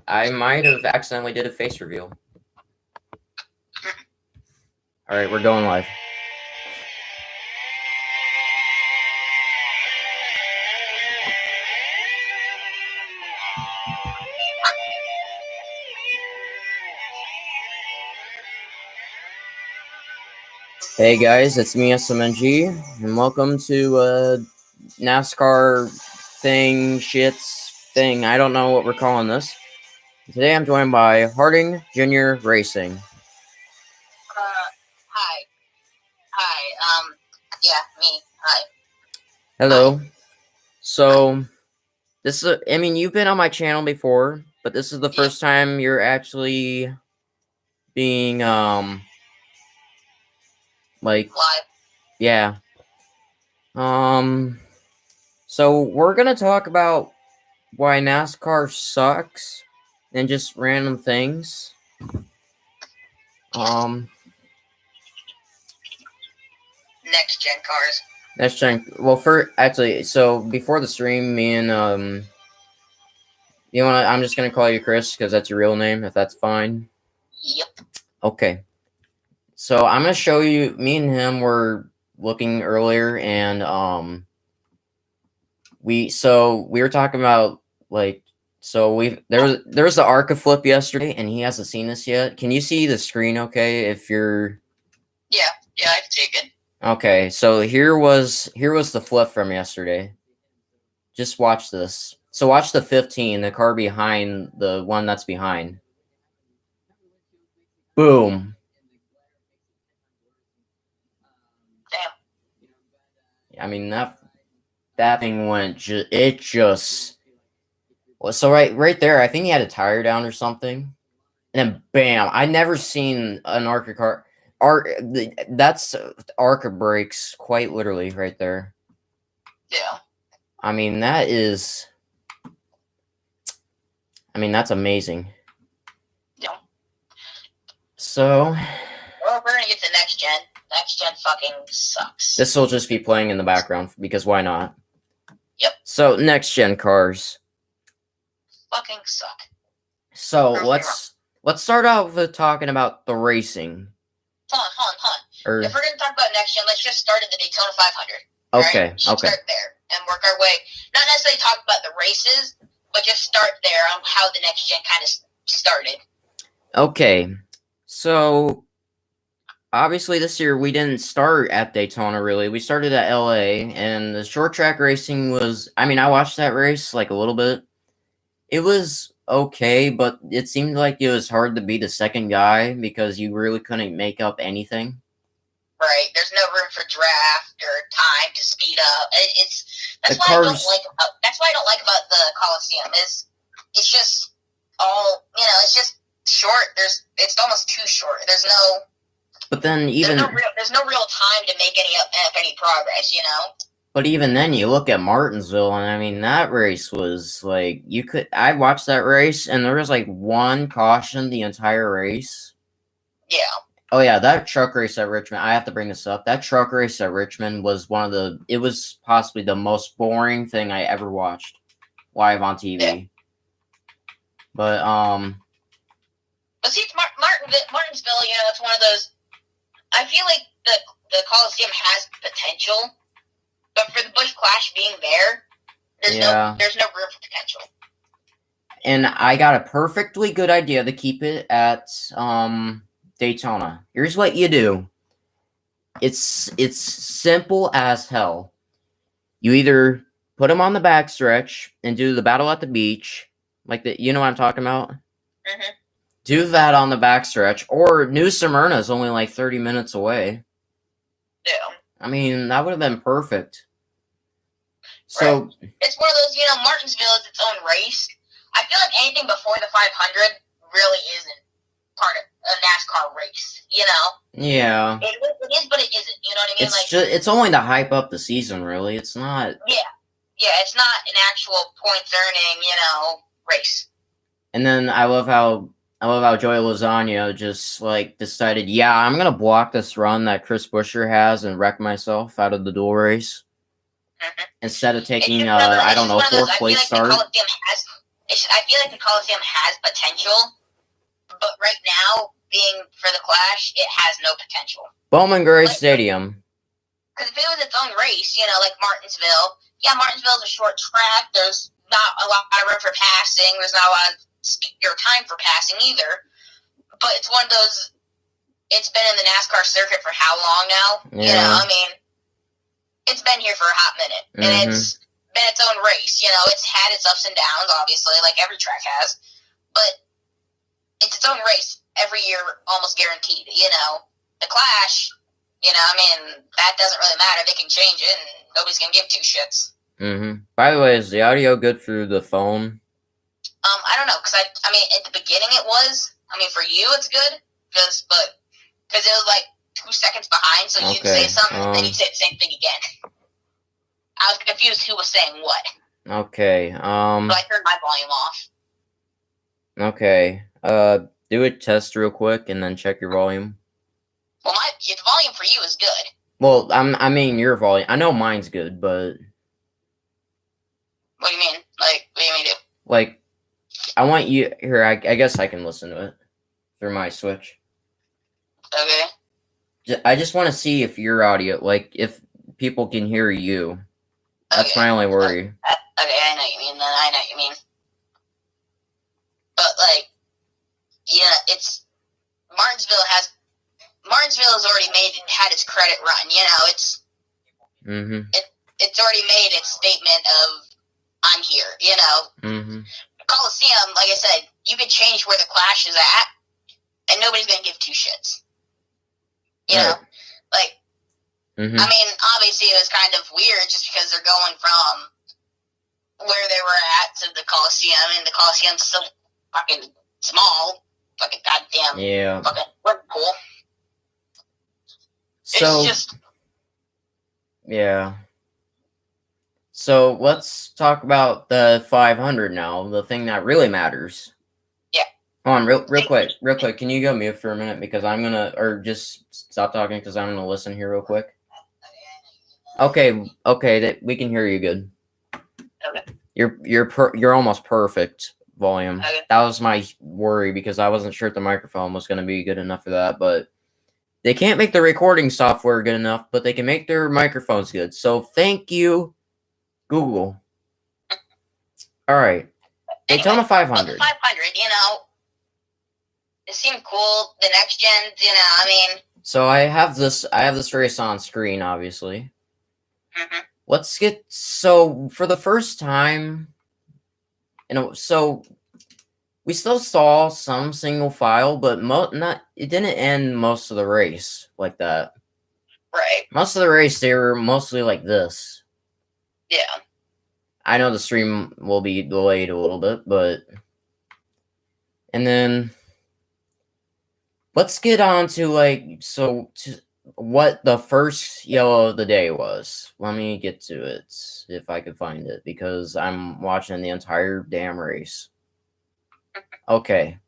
I might have accidentally did a face reveal. All right, we're going live. Hey guys, it's me, SMNG, and welcome to NASCAR thing. I don't know what we're calling this. Today I'm joined by Harding Jr. Racing. Hi. Yeah, me. Hi. Hello. So, this is, you've been on my channel before, but this is the first time you're actually being, like, Live. yeah. So we're gonna talk about why NASCAR sucks and just random things. Next gen cars. Next gen. Well, so before the stream, me and I'm just gonna call you Chris because that's your real name, if that's fine. Yep. Okay. So I'm gonna show you. Me and him were looking earlier, and we were talking about there was the Arca flip yesterday, and he hasn't seen this yet. Can you see the screen? Okay, if you're. Yeah, I've taken. Okay, so here was the flip from yesterday. Just watch this. So watch the 15, the car behind the one that's behind. Boom. Damn. I mean that thing went so right there. I think he had a tire down or something, and then bam! I never seen an Arca car. That's Arca brakes, quite literally, right there. Yeah. I mean that's amazing. Yeah. So. Well, we're gonna get to next gen. Next gen fucking sucks. This will just be playing in the background because why not? Yep. So next gen cars fucking suck. So let's start out with talking about the racing. Hold on. If we're gonna talk about next gen, let's just start at the Daytona 500. Okay. Right? Start there and work our way. Not necessarily talk about the races, but just start there on how the next gen kind of started. Okay, so obviously this year we didn't start at Daytona really. We started at LA, and the short track racing was. I watched that race like a little bit. It was okay, but it seemed like it was hard to be the second guy because you really couldn't make up anything. Right, there's no room for draft or time to speed up. That's why I don't like about the Coliseum. It's just all it's just short. It's almost too short. There's no real time to make any progress. But even then, you look at Martinsville, and that race was like I watched that race, and there was like one caution the entire race. Yeah. Oh yeah, that truck race at Richmond. I have to bring this up. That truck race at Richmond was it was possibly the most boring thing I ever watched live on TV. Yeah. But see, Martinsville, it's one of those. I feel like the Coliseum has potential, but for the Busch Clash being there, there's no room for potential. And I got a perfectly good idea to keep it at Daytona. Here's what you do. It's simple as hell. You either put them on the backstretch and do the battle at the beach, you know what I'm talking about? Mm-hmm. Do that on the backstretch, or New Smyrna is only like 30 minutes away. Yeah. That would have been perfect. So right. It's one of those, Martinsville is its own race. I feel like anything before the 500 really isn't part of a NASCAR race, Yeah. It is, but it isn't. You know what I mean? It's only to hype up the season, really. It's not. Yeah, it's not an actual points earning, race. And then I love how Joey Lozano just decided, I'm gonna block this run that Chris Buescher has and wreck myself out of the dual race. Mm-hmm. Instead of taking fourth place start. The Coliseum has I feel like the Coliseum has potential, but right now, being for the Clash, it has no potential. Bowman Gray Stadium. Because if it was its own race, like Martinsville, Martinsville's a short track. There's not a lot of room for passing. There's not a lot of speed or time for passing either. But it's one of those. It's been in the NASCAR circuit for how long now? Yeah. It's been here for a hot minute, and it's been its own race. It's had its ups and downs, obviously, like every track has. But it's its own race every year, almost guaranteed. The Clash. That doesn't really matter. They can change it, and nobody's gonna give two shits. By the way, is the audio good through the phone? I don't know, because at the beginning it was. For you it's good, because it was like 2 seconds behind, so you'd say something, and then you'd say the same thing again. I was confused who was saying what. Okay. So I turned my volume off. Okay. Do a test real quick, and then check your volume. Well, the volume for you is good. Well, I mean your volume. I know mine's good, but what do you mean? Like, what do you mean? Like, I want you here. I guess I can listen to it through my Switch. Okay. I just want to see if your audio, like, if people can hear you. That's my only worry. Okay, I know what you mean. Then I know what you mean. But it's Martinsville has already had its credit run. It's it's already made its statement of I'm here. Coliseum, like I said, you could change where the Clash is at, and nobody's gonna give two shits. Right. Obviously it was kind of weird just because they're going from where they were at to the Coliseum, and the Coliseum's so fucking small. Fucking goddamn. Yeah. Fucking Liverpool. So, it's just. Yeah. So let's talk about the 500 now, the thing that really matters. Yeah. Hold on, real quick. Can you go mute for a minute because or just stop talking because I'm gonna listen here real quick. Okay, we can hear you good. Okay. You're almost perfect volume. Okay. That was my worry because I wasn't sure if the microphone was gonna be good enough for that, but they can't make the recording software good enough, but they can make their microphones good. So thank you, Google. All right. Daytona 500. 500, it seemed cool. The next gens, So I have this race on screen, obviously. Let's get for the first time, so we still saw some single file, but it didn't end most of the race like that. Right. Most of the race they were mostly like this. Yeah. I know the stream will be delayed a little bit, and then let's get on to what the first yellow of the day was. Let me get to it if I could find it because I'm watching the entire damn race. Okay.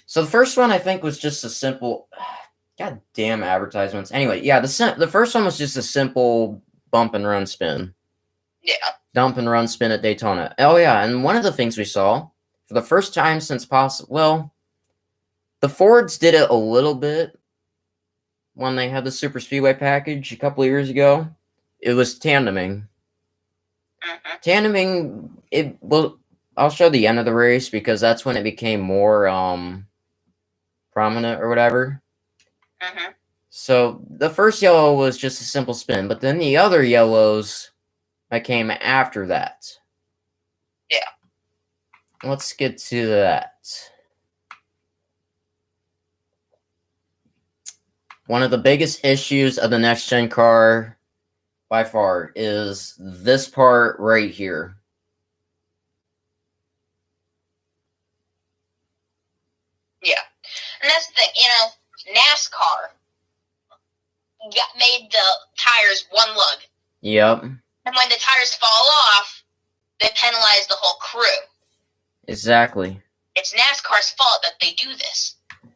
So the first one I think was just a simple goddamn advertisements. Anyway, yeah, the first one was just a simple bump and run spin. Yeah. Dump and run spin at Daytona. Oh yeah, and one of the things we saw for the first time since the Fords did it a little bit when they had the Super Speedway package a couple of years ago. It was tandeming. Tandeming, I'll show the end of the race because that's when it became more prominent or whatever. So the first yellow was just a simple spin, but then the other yellows that came after that. Yeah. Let's get to that. One of the biggest issues of the next gen car by far is this part right here. Yeah. And that's the thing, NASCAR made the tires one lug. Yep. And when the tires fall off, they penalize the whole crew. Exactly. It's NASCAR's fault that they do this.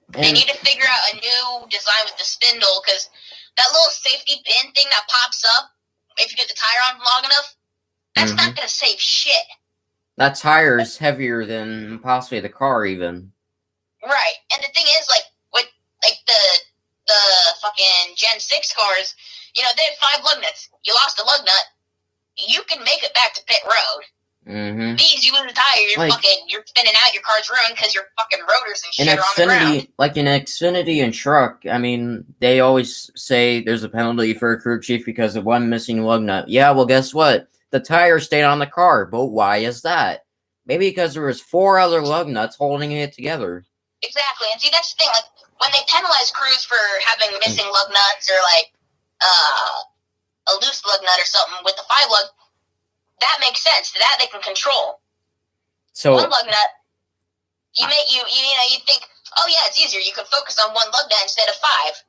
They need to figure out a new design with the spindle, because that little safety pin thing that pops up if you get the tire on long enough, that's not going to save shit. That tire is heavier than possibly the car even. Right, and the thing is, like, with, like, the fucking Gen 6 cars, you know, they had 5 lug nuts. You lost a lug nut, you can make it back to pit road. Mm-hmm. These, you lose a tire, you're spinning out, your car's ruined because your fucking rotors and shit are on the ground. Like in Xfinity and truck, I mean, they always say there's a penalty for a crew chief because of one missing lug nut. Yeah, well, guess what? The tire stayed on the car, but why is that? Maybe because there was 4 other lug nuts holding it together. Exactly, and see, that's the thing, like, when they penalize crews for having missing lug nuts or, like, a loose lug nut or something with the 5 lug, that makes sense. That they can control. So 1 lug nut, you think, oh yeah, it's easier. You can focus on 1 lug nut instead of 5.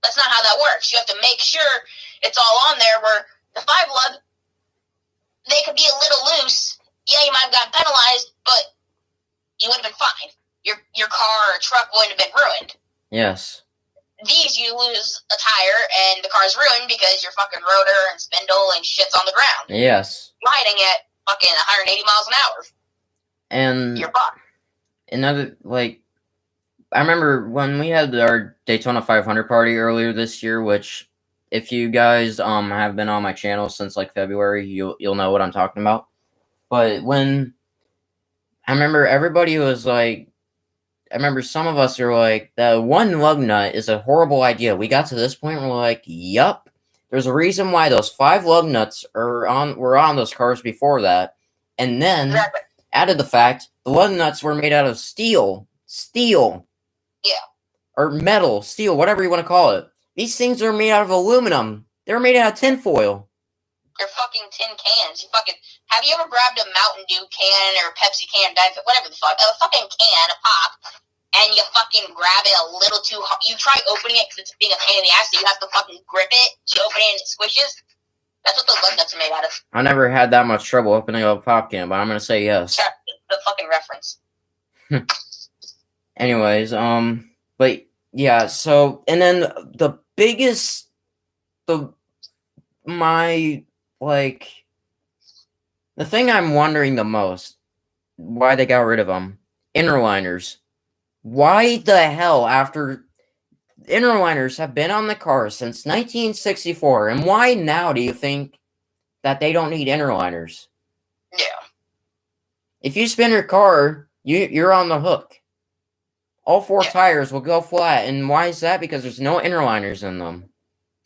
That's not how that works. You have to make sure it's all on there. Where the 5 lug, they could be a little loose. Yeah, you might have gotten penalized, but you would have been fine. Your car or truck wouldn't have been ruined. Yes. These, you lose a tire and the car's ruined because your fucking rotor and spindle and shit's on the ground. Yes. Riding at fucking 180 miles an hour. And you're fucked. Another, like, I remember when we had our Daytona 500 party earlier this year, which, if you guys have been on my channel since like February, you'll know what I'm talking about. But when I remember everybody was like, I remember some of us are like, the 1 lug nut is a horrible idea. We got to this point where we're like, yup. There's a reason why those 5 lug nuts were on those cars before that. And then added the fact the lug nuts were made out of steel. Steel. Yeah. Or metal, steel, whatever you want to call it. These things are made out of aluminum. They're made out of tinfoil. They're fucking tin cans. Have you ever grabbed a Mountain Dew can or a Pepsi can, whatever the fuck, a fucking can, a pop, and you fucking grab it a little too hard? You try opening it because it's being a pain in the ass, so you have to fucking grip it. You open it and it squishes. That's what those lug nuts are made out of. I never had that much trouble opening up a pop can, but I'm gonna say yes. Sure, the fucking reference. Anyways, but yeah, so, and then the biggest, the thing I'm wondering the most, why they got rid of them, interliners. Why the hell, after interliners have been on the car since 1964, and why now do you think that they don't need interliners? Yeah. If you spin your car, you're on the hook. All 4 tires will go flat, and why is that? Because there's no interliners in them.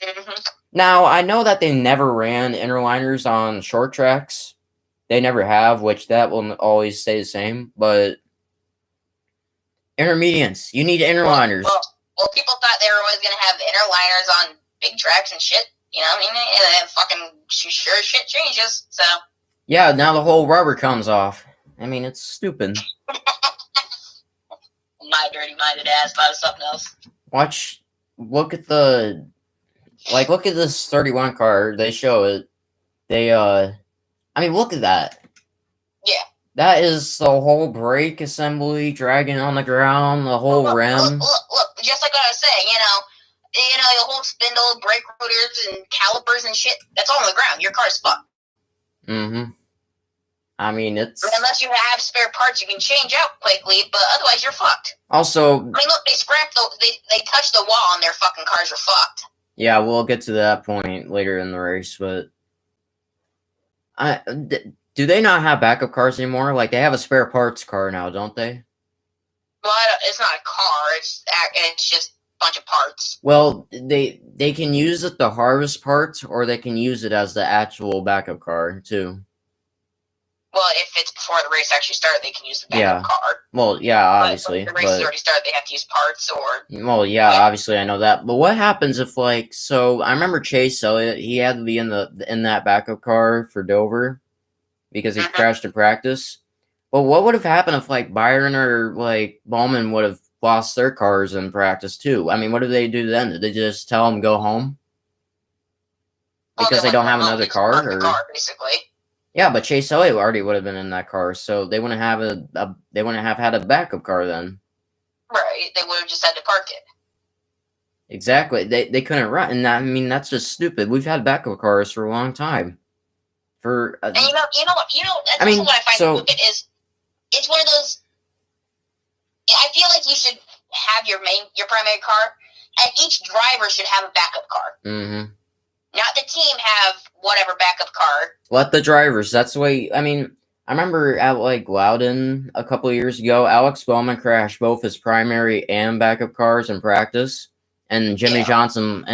Mm-hmm. Now, I know that they never ran interliners on short tracks. They never have, which that will always stay the same, but intermediates, you need interliners. Well, people thought they were always going to have interliners on big tracks and shit, you know what I mean? And then fucking sure shit changes, so. Yeah, now the whole rubber comes off. I mean, it's stupid. My dirty-minded ass thought of something else. Look at this 31 car. They show it. I mean, look at that. Yeah. That is the whole brake assembly dragging on the ground, the whole rim. Look, just like I was saying, you know, the whole spindle, brake rotors, and calipers and shit, that's all on the ground. Your car's fucked. Mm-hmm. I mean, it's... Unless you have spare parts you can change out quickly, but otherwise you're fucked. Also... I mean, look, they touched the wall and their fucking cars are fucked. Yeah, we'll get to that point later in the race, but... do they not have backup cars anymore? Like, they have a spare parts car now, don't they? Well, it's not a car. It's just a bunch of parts. Well, they can use it to harvest parts, or they can use it as the actual backup car, too. Well, if it's before the race actually started, they can use the backup car. Well, yeah, obviously. But the race has already started, they have to use parts or... Well, yeah, obviously, I know that. But what happens if, like... So, I remember Chase Elliott, he had to be in that backup car for Dover because he crashed in practice. But what would have happened if, like, Byron or, like, Bowman would have lost their cars in practice, too? I mean, what did they do then? Did they just tell them go home? Because they don't have another car? Basically. Yeah, but Chase Elliott already would have been in that car, so they wouldn't have had a backup car then. Right, they would have just had to park it. Exactly, they couldn't run, and I mean that's just stupid. We've had backup cars for a long time, for. And you know that's also what I find stupid is it's one of those. I feel like you should have your primary car, and each driver should have a backup car. Mm-hmm. Not the team have whatever backup car. Let the drivers. That's the way. I mean, I remember at like Loudon a couple of years ago, Alex Bowman crashed both his primary and backup cars in practice, and Jimmy Johnson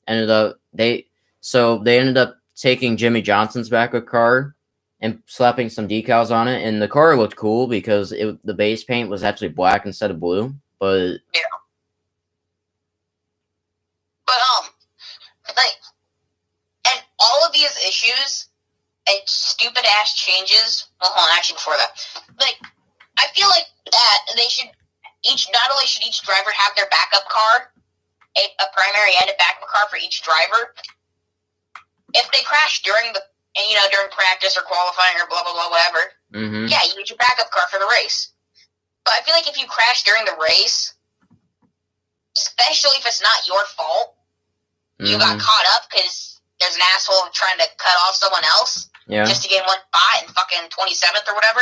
ended up they ended up taking Jimmy Johnson's backup car and slapping some decals on it, and the car looked cool because the base paint was actually black instead of blue. But and all of these issues and stupid ass changes. Well, hold on, actually, before that, I feel like that they should not only should each driver have their backup car, a primary and a backup car for each driver. If they crash during practice or qualifying or blah blah blah whatever, yeah, you need your backup car for the race. But I feel like if you crash during the race, especially if it's not your fault, you got caught up because there's an asshole trying to cut off someone else just to get one spot in fucking 27th or whatever.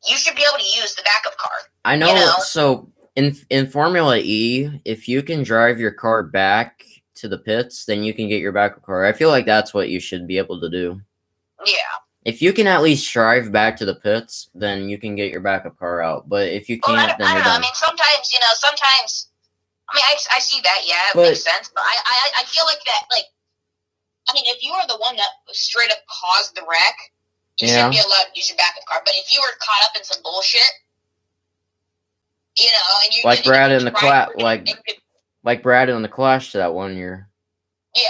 You should be able to use the backup car. I know. So in Formula E, if you can drive your car back to the pits, then you can get your backup car. I feel like that's what you should be able to do. Yeah. If you can at least drive back to the pits, then you can get your backup car out. But if you can't, then you're done. I mean, sometimes. I mean, I see that. Yeah, it makes sense. But I feel like that. Like, I mean, if you are the one that straight up caused the wreck, you shouldn't be allowed to use your backup car. But if you were caught up in some bullshit, and you like Brad in the clash, like Brad in the clash to that 1 year. Yeah,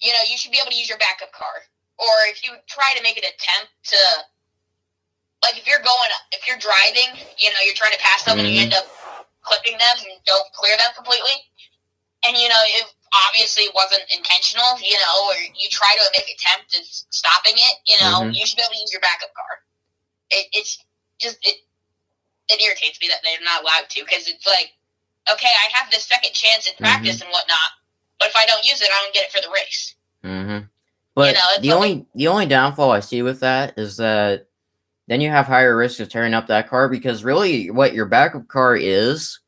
you should be able to use your backup car. Or if you try to make an attempt to, like, if you're driving, you're trying to pass them and you end up clipping them and don't clear them completely, and it obviously wasn't intentional, or you try to make an attempt at stopping it, you should be able to use your backup car. It irritates me that they're not allowed to, because it's like, okay, I have this second chance in practice and whatnot, but if I don't use it, I don't get it for the race. But the only downfall I see with that is that then you have higher risk of tearing up that car, because really what your backup car is,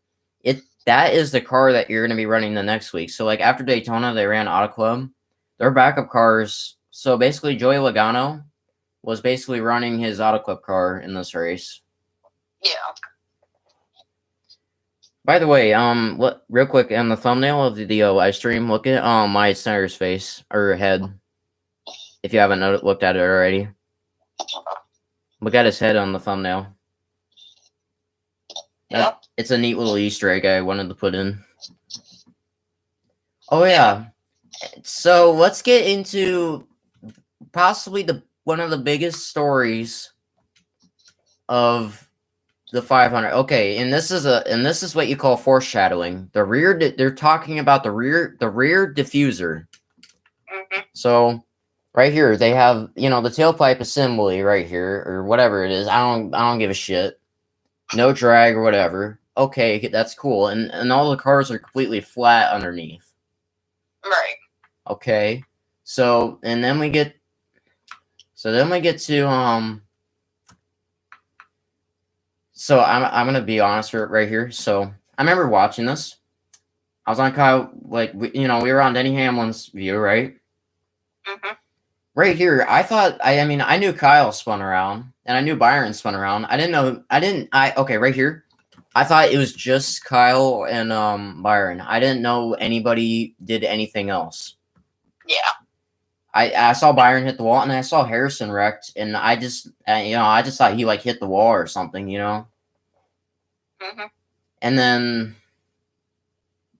that is the car that you're going to be running the next week. So like after Daytona, they ran Auto Club. Their backup cars, so basically Joey Logano was basically running his Auto Club car in this race. Yeah. By the way, real quick, on the thumbnail of the live stream, look at my Snyder's face or head. If you haven't looked at it already, look at his head on the thumbnail. Yeah. It's a neat little Easter egg I wanted to put in. Oh yeah. So let's get into possibly one of the biggest stories of the 500. Okay, and this is what you call foreshadowing. They're talking about the rear diffuser. So right here, they have, the tailpipe assembly right here, or whatever it is. I don't give a shit. No drag or whatever. Okay, that's cool. And all the cars are completely flat underneath. Right. Okay. So then we get to so I'm gonna be honest right here. So I remember watching this. I was on Kyle, we were on Denny Hamlin's view, right? Right here, I knew Kyle spun around, and I knew Byron spun around. Okay, right here, I thought it was just Kyle and Byron. I didn't know anybody did anything else. Yeah. I saw Byron hit the wall, and I saw Harrison wrecked, and I just thought he hit the wall or something, And then,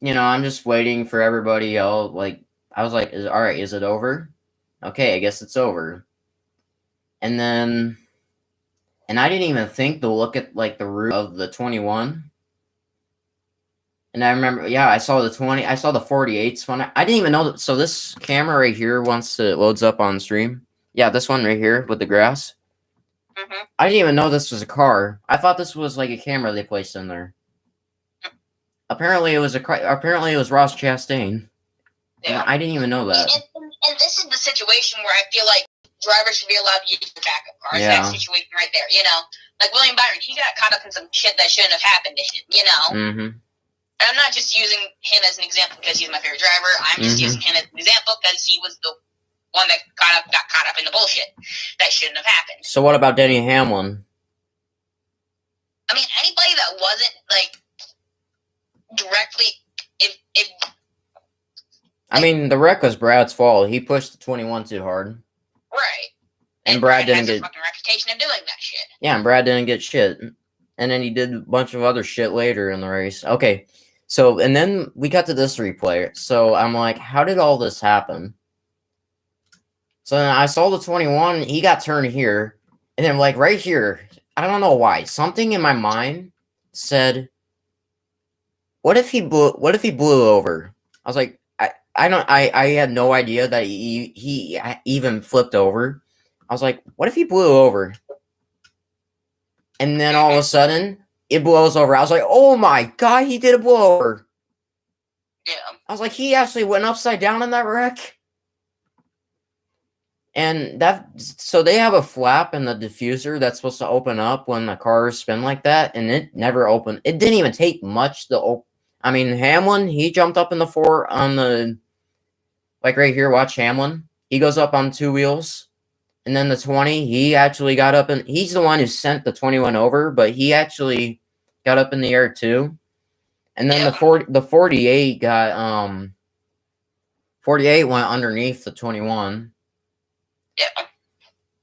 I'm just waiting for everybody else. I was like, all right, is it over? Okay, I guess it's over. And then, I didn't even think to look at the roof of the 21. And I remember, I saw the 20. I saw the 48s one. I didn't even know that. So this camera right here, once it loads up on stream, this one right here with the grass. I didn't even know this was a car. I thought this was a camera they placed in there. Apparently it was Ross Chastain. Yeah. I didn't even know that. And this is the situation where I feel like drivers should be allowed to use the backup cars. Yeah. That situation right there, you know? Like William Byron, he got caught up in some shit that shouldn't have happened to him, you know? Mm-hmm. And I'm not just using him as an example because he's my favorite driver. I'm just using him as an example because he was the one that got caught up in the bullshit that shouldn't have happened. So what about Denny Hamlin? I mean, anybody that wasn't, like, directly, if I mean, the wreck was Brad's fault. He pushed the 21 too hard. Right. And Brad didn't has get... a fucking reputation of doing that shit. Yeah, and Brad didn't get shit. And then he did a bunch of other shit later in the race. Okay, so, and then we got to this replay. So I'm like, how did all this happen? So then I saw the 21, he got turned here. And then, like, right here, I don't know why. Something in my mind said, what if he blew over? I was like, I had no idea that he even flipped over. I was like, what if he blew over? And then all of a sudden, it blows over. I was like, oh my god, he did a blowover. Yeah. I was like, he actually went upside down in that wreck. And so they have a flap in the diffuser that's supposed to open up when the cars spin like that, and it never opened. It didn't even take much to open. I mean, Hamlin, he jumped up in the four on the, like right here, watch Hamlin. He goes up on two wheels. And then the 20, he actually got up, and he's the one who sent the 21 over, but he actually got up in the air too. And then the 48 got 48 went underneath the 21. Yeah.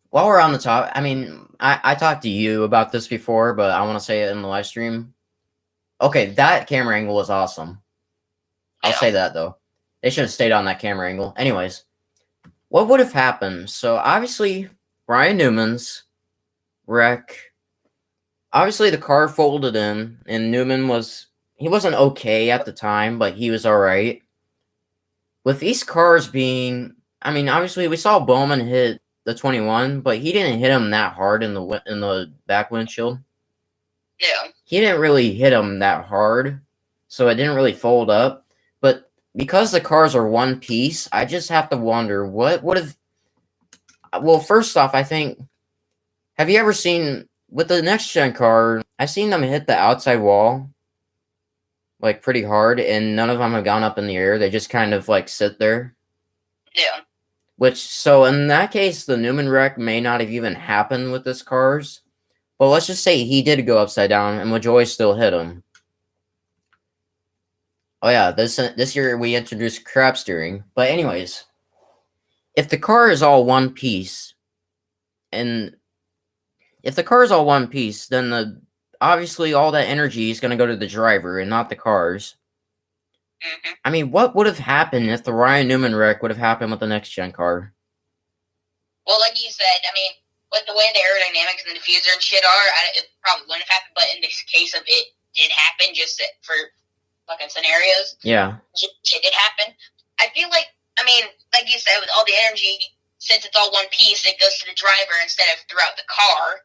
While we're on the top, I mean, I talked to you about this before, but I want to say it in the live stream. Okay, that camera angle was awesome. I'll say that though. They should have stayed on that camera angle. Anyways. What would have happened? So, obviously, Ryan Newman's wreck. Obviously, the car folded in, and Newman he wasn't okay at the time, but he was alright. With these cars being, I mean, obviously, we saw Bowman hit the 21, but he didn't hit him that hard in the back windshield. Yeah. He didn't really hit him that hard, so it didn't really fold up. But because the cars are one piece, I just have to wonder what would have. Well, first off, I think. Have you ever seen with the next gen car? I've seen them hit the outside wall, like pretty hard, and none of them have gone up in the air. They just kind of like sit there. Yeah. So in that case, the Newman wreck may not have even happened with this cars. But let's just say he did go upside down, and LaJoy still hit him. Oh yeah, this year we introduced crab steering. But anyways, if the car is all one piece, then obviously all that energy is going to go to the driver and not the cars. Mm-hmm. I mean, what would have happened if the Ryan Newman wreck would have happened with the next gen car? Well, like you said, I mean, with the way the aerodynamics and the diffuser and shit are, it probably wouldn't have happened. But in this case of it did happen, just for fucking scenarios. Yeah. It did happen. I feel like, I mean, like you said, with all the energy, since it's all one piece, it goes to the driver instead of throughout the car.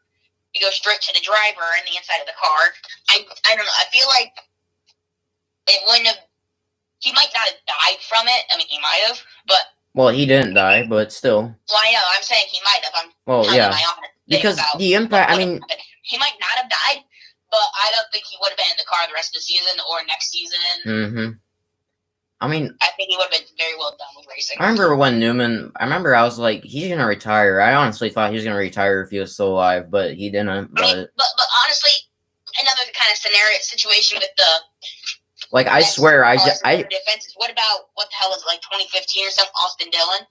It goes straight to the driver and the inside of the car. I don't know. I feel like it wouldn't have. He might not have died from it. I mean, he might have, but. Well, he didn't die, but still. Well, I know. I'm saying he might have. Because the impact. I mean, he might not have died. But I don't think he would have been in the car the rest of the season or next season. Mm-hmm. I mean, I think he would have been very well done with racing. I remember when Newman. I was like, he's gonna retire. I honestly thought he was gonna retire if he was still alive, but he didn't. But honestly, another kind of situation with the. Like I swear, defenses. What about what the hell was it, like 2015 or something? Austin Dillon.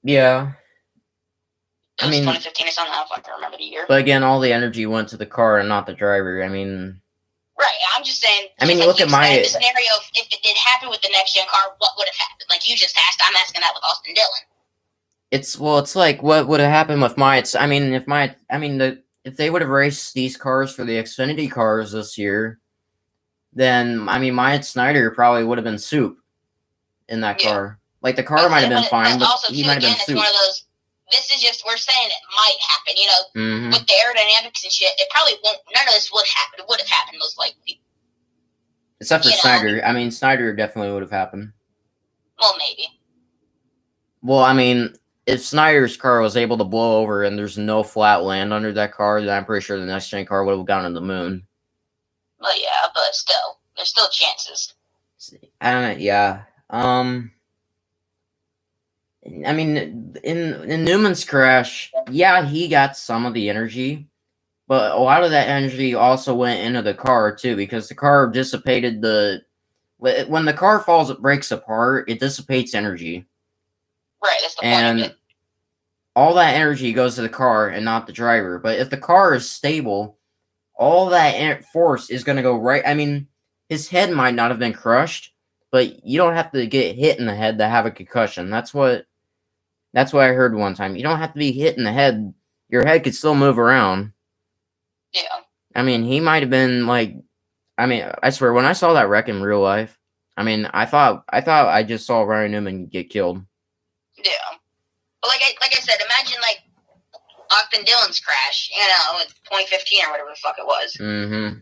Yeah. It was 2015 or something. I don't fucking remember the year. But again, all the energy went to the car and not the driver. I mean. Right. I'm just saying. I mean, look at the scenario. If it did happen with the next gen car, what would have happened? Like you just asked. I'm asking that with Austin Dillon. It's like what would have happened with Myatt. I mean, if they would have raced these cars for the Xfinity cars this year, then I mean, Myatt Snyder probably would have been soup in that car. Like the car might have been fine, but he might have been soup. It's one of those. This is just, we're saying it might happen, you know, with the aerodynamics and shit. It probably won't, none of this would happen. It would have happened most likely. Except for Snyder. I mean, Snyder definitely would have happened. Well, maybe. Well, I mean, if Snyder's car was able to blow over and there's no flat land under that car, then I'm pretty sure the next gen car would have gone to the moon. Well, yeah, but still, there's still chances. I don't know. Yeah. I mean, in Newman's crash, yeah, he got some of the energy, but a lot of that energy also went into the car too, because the car dissipated the. When the car falls, it breaks apart. It dissipates energy. Right, that's the point of it. All that energy goes to the car and not the driver. But if the car is stable, all that force is going to go right. I mean, his head might not have been crushed, but you don't have to get hit in the head to have a concussion. That's what I heard one time. You don't have to be hit in the head. Your head could still move around. Yeah. I mean, he might have been like. I mean, I swear, when I saw that wreck in real life, I mean, I thought I just saw Ryan Newman get killed. Yeah. But like I said, imagine like Austin Dillon's crash, you know, in 2015 or whatever the fuck it was. Mm-hmm.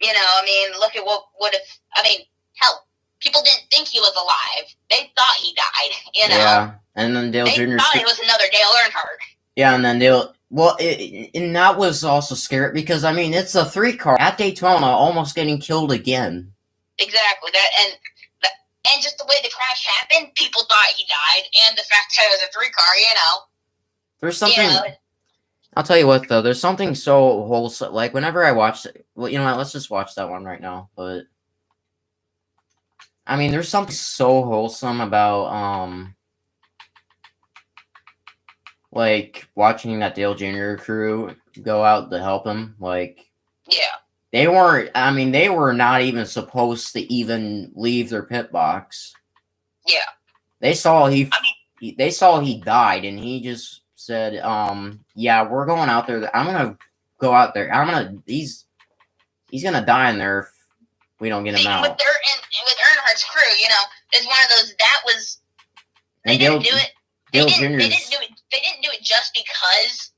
You know, I mean, look at what if, I mean, hell, people didn't think he was alive. They thought he died, you know. Yeah, and then Dale Jr. They thought it was another Dale Earnhardt. Yeah, and then Dale. Well, and that was also scary because I mean it's a 3-car at Daytona, almost getting killed again. Exactly that, and just the way the crash happened, people thought he died, and the fact that it was a 3-car, you know. There's something. You know, I'll tell you what though. There's something so wholesome. Like whenever I watch, well, you know what? Let's just watch that one right now. But I mean, there's something so wholesome about like watching that Dale Jr. crew go out to help him. Like, yeah, they weren't. I mean, they were not even supposed to even leave their pit box. Yeah, they saw they saw he died, and he just said, yeah, we're going out there. I'm gonna go out there. He's gonna die in there if we don't get him out. With Earnhardt's crew, you know, it's one of those that was. They didn't do it. They didn't do it just because,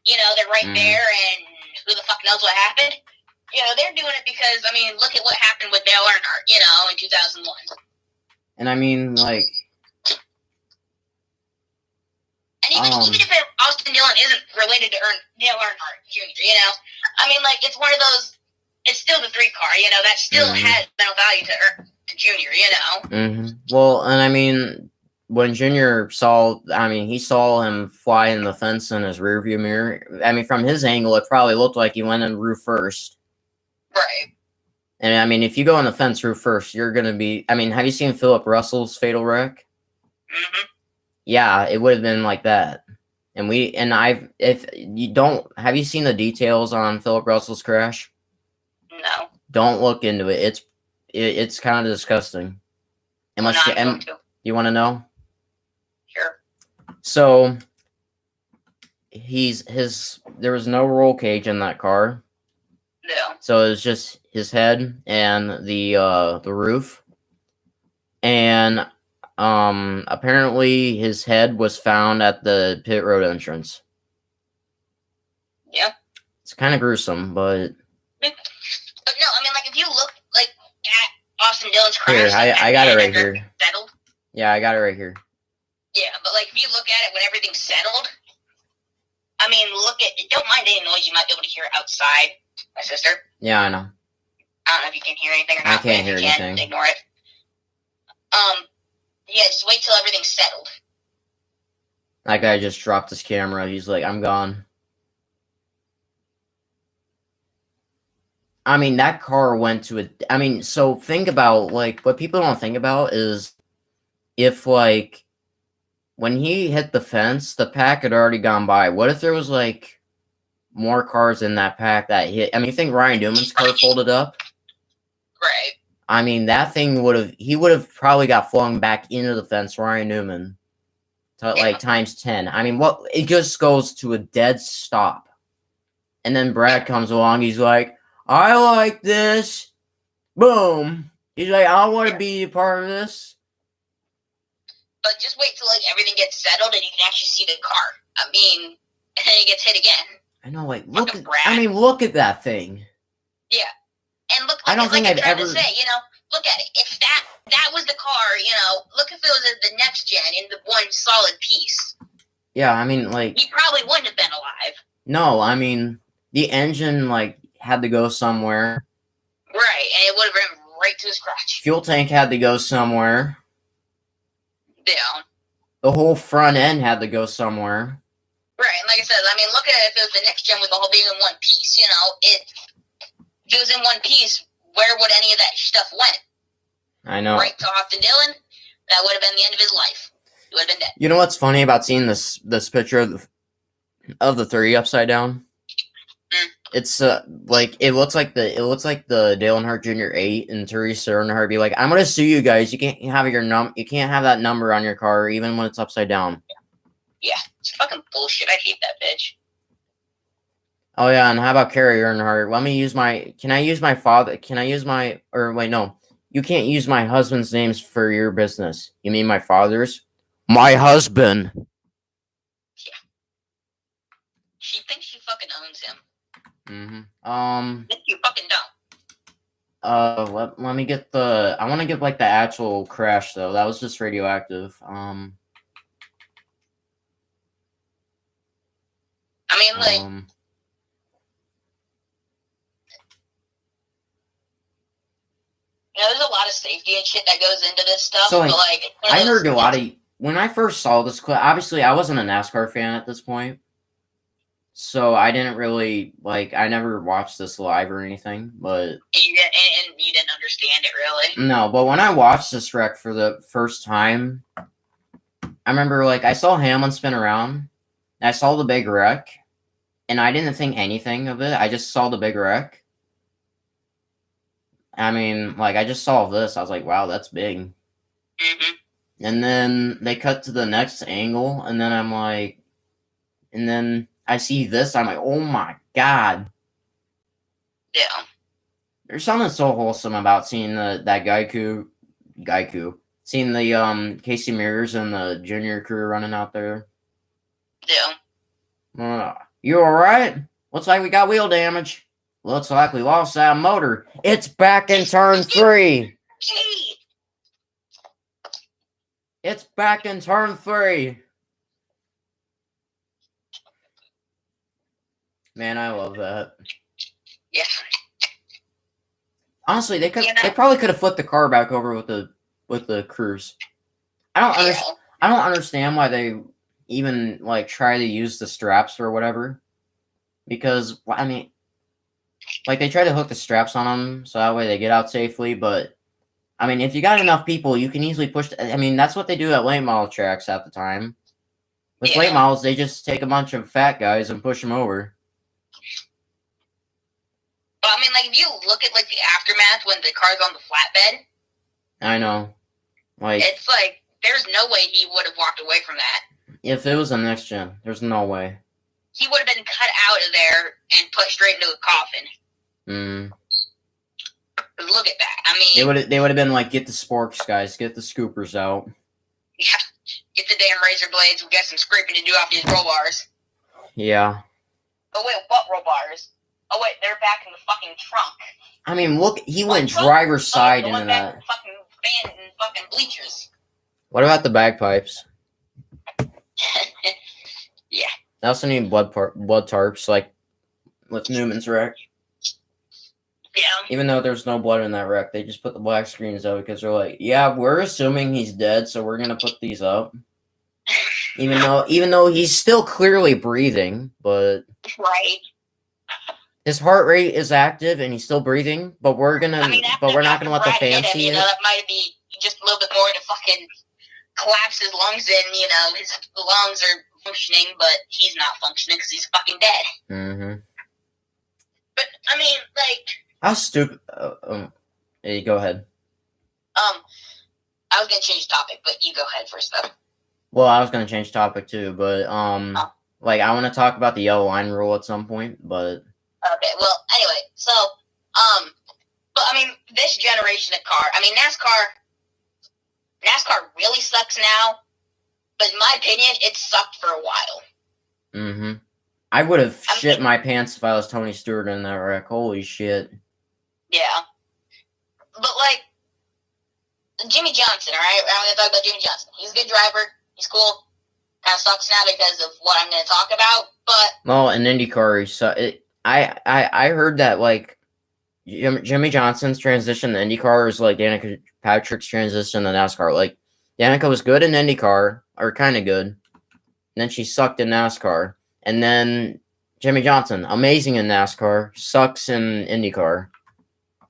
you know, they're right there and who the fuck knows what happened. You know, they're doing it because, I mean, look at what happened with Dale Earnhardt, you know, in 2001. And I mean, like. And even if Austin Dillon isn't related to Dale Earnhardt Jr., you know, I mean, like, it's one of those, it's still the 3-car, you know, that still has no value to Junior, you know. Well, and I mean, when Junior saw, I mean, he saw him fly in the fence in his rearview mirror. I mean, from his angle, it probably looked like he went in roof first. Right. And I mean, if you go in the fence roof first, you're going to be, I mean, have you seen Philip Russell's fatal wreck? Mm-hmm. Yeah, it would have been like that. And if you don't, have you seen the details on Philip Russell's crash? No. Don't look into it. It's kind of disgusting. Unless you want to know? Sure. So there was no roll cage in that car. No. So it was just his head and the roof. And apparently his head was found at the pit road entrance. Yeah. It's kind of gruesome, but no, I mean, like, if you look like at Austin Dillon's crash, here, I got it right here. Settled. Yeah, I got it right here. Yeah, but like if you look at it when everything's settled, I mean, don't mind any noise you might be able to hear outside, my sister. Yeah, I know. I don't know if you can hear anything or not. I can't hear anything. Ignore it. Yeah, just wait till everything's settled. That guy just dropped his camera. He's like, I'm gone. I mean, that car went to a... I mean, so think about, like, what people don't think about is if, like, when he hit the fence, the pack had already gone by. What if there was, like, more cars in that pack that hit? I mean, you think Ryan Newman's car folded up? Right. I mean, that thing he would have probably got flung back into the fence, Ryan Newman, like times 10. I mean, it just goes to a dead stop. And then Brad comes along, he's like, I like this. Boom. He's like, I want to be a part of this. But just wait till like everything gets settled and you can actually see the car. I mean, and then he gets hit again. I know, like, look at that thing. Yeah. And look, I don't think I've ever... to say, you know, look at it. If that was the car, you know, look if it was the next gen in the one solid piece. Yeah, I mean, like... He probably wouldn't have been alive. No, I mean, the engine, like, had to go somewhere. Right, and it would have been right to his crotch. Fuel tank had to go somewhere. Yeah. The whole front end had to go somewhere. Right, and like I said, I mean, look at it if it was the next gen with the whole being in one piece, you know, if it was in one piece, where would any of that stuff went? I know. Right to Austin Dillon, that would have been the end of his life. He would have been dead. You know what's funny about seeing this picture of the 30 upside down? It's like it looks like the Dale Earnhardt Jr. 8 and Teresa Earnhardt be like, I'm gonna sue you guys. You can't have you can't have that number on your car even when it's upside down. Yeah, it's fucking bullshit. I hate that bitch. Oh yeah, and how about Carrie Earnhardt? Can I use my no. You can't use my husband's names for your business. You mean my father's? My husband. Yeah. She thinks she fucking owns him. You fucking don't. Let me get I want to get like the actual crash though. That was just radioactive. I mean, like, you know, there's a lot of safety and shit that goes into this stuff. So, but like I heard a lot of when I first saw this clip. Obviously, I wasn't a NASCAR fan at this point. So I didn't really I never watched this live or anything, but and you didn't understand it really. No, but when I watched this wreck for the first time, I remember I saw Hamlin spin around, I saw the big wreck, and I didn't think anything of it. I just saw the big wreck. I mean, I just saw this. I was like, wow, that's big. Mm-hmm. And then they cut to the next angle, and then I'm like, and then I see this, I'm like, oh my god. Yeah. There's something so wholesome about seeing that Geico, seeing the Casey Mears and the junior crew running out there. Yeah. You alright? Looks like we got wheel damage. Looks like we lost that motor. It's back in turn 3. It's back in turn 3. Man, I love that. Yeah. Honestly, they probably could have flipped the car back over with the Cruise. I don't understand why they even try to use the straps or whatever. Because I mean, they try to hook the straps on them so that way they get out safely. But I mean, if you got enough people, you can easily push. I mean, that's what they do at late model tracks at the time. With late models, they just take a bunch of fat guys and push them over. But I mean, if you look at the aftermath when the car's on the flatbed. I know. It's there's no way he would have walked away from that. If it was a next gen, there's no way. He would have been cut out of there and put straight into a coffin. Look at that. I mean, they would have been like, get the sporks, guys, get the scoopers out. Yeah, get the damn razor blades. We got some scraping to do off these roll bars. Yeah. Oh wait, what roll bars? Oh wait, they're back in the fucking trunk. I mean, look, he went driver's side into that. Fucking fan and fucking bleachers. What about the bagpipes? Yeah. I also need blood tarps, with Newman's wreck. Yeah. Even though there's no blood in that wreck, they just put the black screens up because they're like, yeah, we're assuming he's dead, so we're gonna put these up. Even though he's still clearly breathing, but right. His heart rate is active and he's still breathing, but we're not gonna let the fans see it. That might be just a little bit more to fucking collapse his lungs in. His lungs are functioning, but he's not functioning because he's fucking dead. Mm-hmm. But I mean, how stupid. Hey, go ahead. I was gonna change topic, but you go ahead first, though. Well, I was gonna change topic too, but I want to talk about the yellow line rule at some point, but. Okay, well, anyway, so, but I mean, this generation of car, I mean, NASCAR really sucks now, but in my opinion, it sucked for a while. Mm-hmm. I would have shit my pants if I was Tony Stewart in that wreck. Holy shit. Yeah. But, Jimmy Johnson, all right? I'm going to talk about Jimmy Johnson. He's a good driver. He's cool. Kind of sucks now because of what I'm going to talk about, but... Well, in IndyCar, I heard that, like, Jimmy Johnson's transition to IndyCar is like Danica Patrick's transition to NASCAR. Like, Danica was good in IndyCar, or kind of good, and then she sucked in NASCAR. And then Jimmy Johnson, amazing in NASCAR, sucks in IndyCar.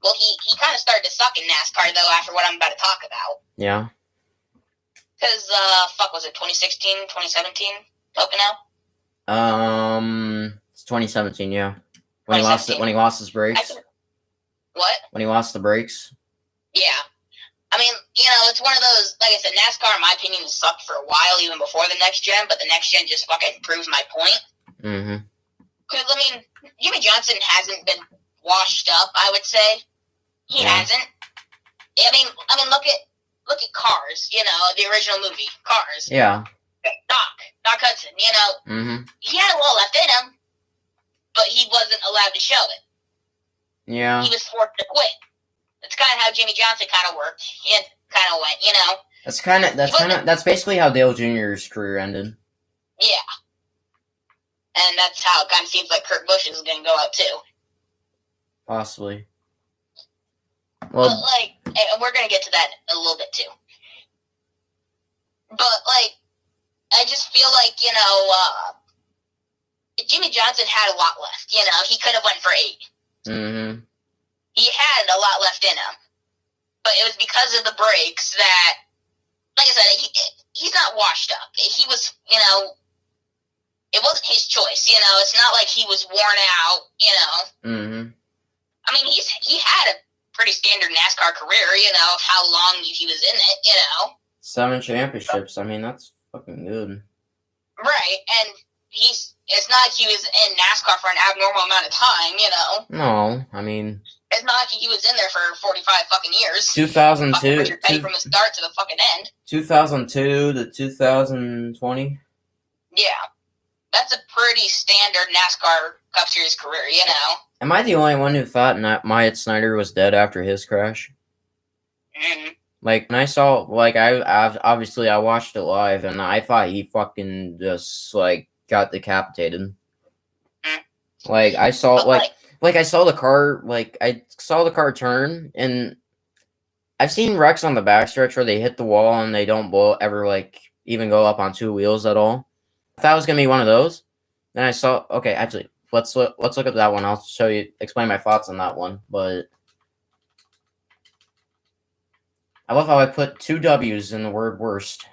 Well, he kind of started to suck in NASCAR, though, after what I'm about to talk about. Yeah. Because, was it 2016, 2017? Pocono? It's 2017, yeah. When he lost his brakes. What? When he lost the brakes. Yeah. I mean, it's one of those, like I said, NASCAR, in my opinion, has sucked for a while, even before the next gen, but the next gen just fucking proves my point. Mm-hmm. Because, I mean, Jimmy Johnson hasn't been washed up, I would say. He hasn't. I mean, look at Cars, the original movie, Cars. Yeah. Doc Hudson, Mm-hmm. He had a little left in him, but he wasn't allowed to show it. Yeah. He was forced to quit. That's kind of how Jimmy Johnson kind of worked. He kind of went, That's basically how Dale Jr.'s career ended. Yeah. And that's how it kind of seems like Kurt Busch is going to go out too. Possibly. Well, but, and we're going to get to that a little bit too. But, I just feel like, Jimmy Johnson had a lot left. He could have went for 8. Mm-hmm. He had a lot left in him. But it was because of the brakes that, like I said, he's not washed up. He was, it wasn't his choice, It's not like he was worn out, Mm-hmm. I mean, he had a pretty standard NASCAR career, of how long he was in it, 7 championships. I mean, that's fucking good. Right, and it's not like he was in NASCAR for an abnormal amount of time, No, I mean... It's not like he was in there for 45 fucking years. 2002. From the start to the fucking end. 2002 to 2020. Yeah. That's a pretty standard NASCAR Cup Series career, Am I the only one who thought Myatt Snider was dead after his crash? Mm-hmm. Like, when I saw, like, I obviously I watched it live, and I thought he fucking just, like, got decapitated. Mm-hmm. Like, I saw, I saw the car turn, and I've seen wrecks on the backstretch where they hit the wall and they don't ever, like, even go up on 2 wheels at all. I thought it was going to be one of those. Then I saw, okay, actually, let's look at that one. I'll explain my thoughts on that one, but I love how I put 2 W's in the word worst.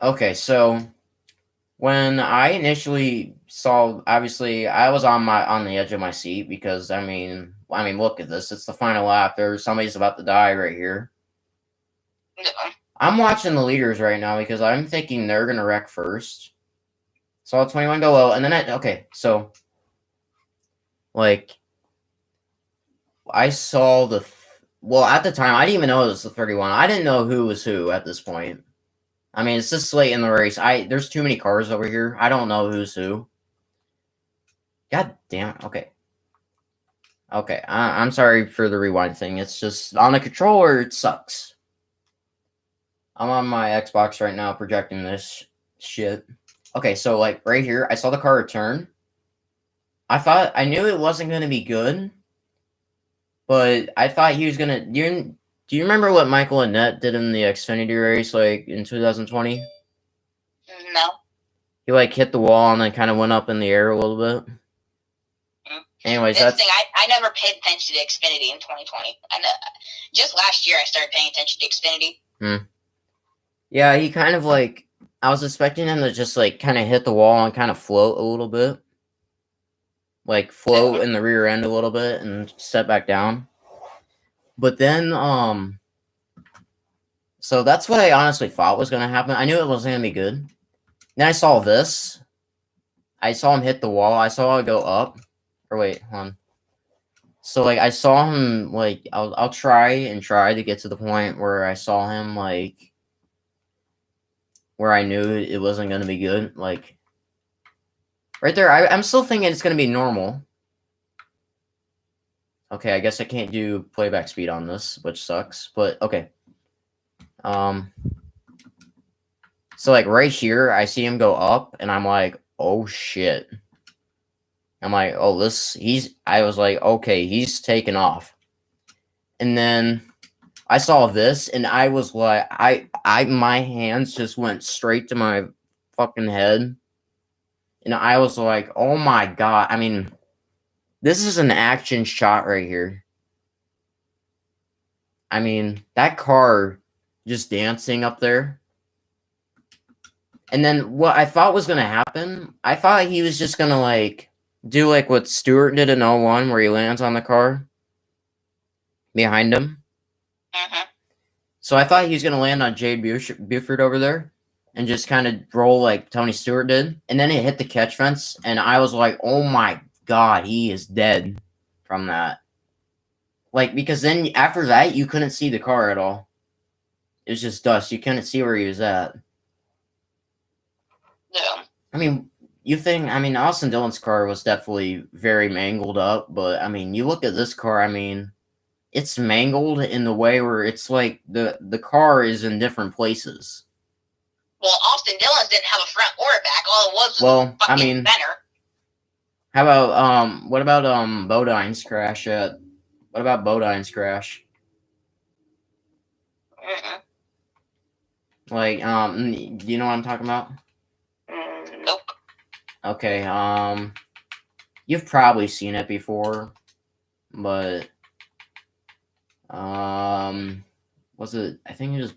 Okay, so when I initially saw, obviously, I was on the edge of my seat because I mean, look at this. It's the final lap. Somebody's about to die right here. No. I'm watching the leaders right now because I'm thinking they're gonna wreck first. Saw 21 go low, and then so like I saw at the time I didn't even know it was the 31. I didn't know who was who at this point. I mean, it's just late in the race. There's too many cars over here. I don't know who's who. God damn. Okay. Okay. I'm sorry for the rewind thing. It's just on the controller, it sucks. I'm on my Xbox right now projecting this shit. Okay, so like right here, I saw the car return. I knew it wasn't going to be good, but I thought he was going to. Do you remember what Michael Annett did in the Xfinity race, like in 2020? No. He like hit the wall and then kind of went up in the air a little bit. Anyways, that's the thing. I never paid attention to Xfinity in 2020. I know, just last year I started paying attention to Xfinity. Yeah, he kind of like. I was expecting him to just like kind of hit the wall and kind of float a little bit, like float in the rear end a little bit and step back down. But then, so that's what I honestly thought was going to happen. I knew it wasn't going to be good. Then I saw this. I saw him hit the wall. I saw it go up. Or wait, hold on. So, like, I saw him, like, I'll try to get to the point where I saw him, like, where I knew it wasn't going to be good. Like, Right there, I'm still thinking it's going to be normal. Okay, I guess I can't do playback speed on this, which sucks, but okay. So, like, right here, I see him go up, and I'm like, oh, shit. I'm like, oh, I was like, okay, he's taking off. And then I saw this, and I was like, my hands just went straight to my fucking head. And I was like, oh my god. I mean, this is an action shot right here. I mean, that car just dancing up there. And then what I thought was going to happen, I thought he was just going to, like, do like what Stewart did in 01, where he lands on the car behind him. Mm-hmm. So I thought he was going to land on Jade Buford over there and just kind of roll like Tony Stewart did. And then it hit the catch fence, and I was like, oh my god, he is dead from that. Like, because then after that, you couldn't see the car at all. It was just dust. You couldn't see where he was at. Yeah. I mean, Austin Dillon's car was definitely very mangled up, but I mean, you look at this car, I mean, it's mangled in the way where it's like the car is in different places. Well, Austin Dillon's didn't have a front or a back. All it was a fucking center. How about what about Bodine's crash at? What about Bodine's crash? Mm-mm. Like do you know what I'm talking about? Nope. Okay, you've probably seen it before, but was it? I think it was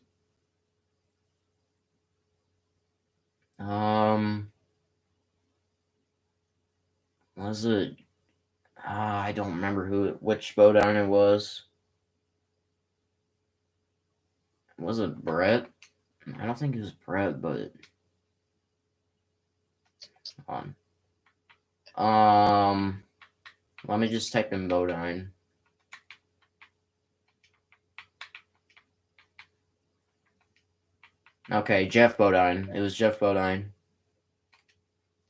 was it? I don't remember which Bodine it was. Was it Brett? I don't think it was Brett, but hold on. Let me just type in Bodine. Okay, Jeff Bodine. It was Jeff Bodine.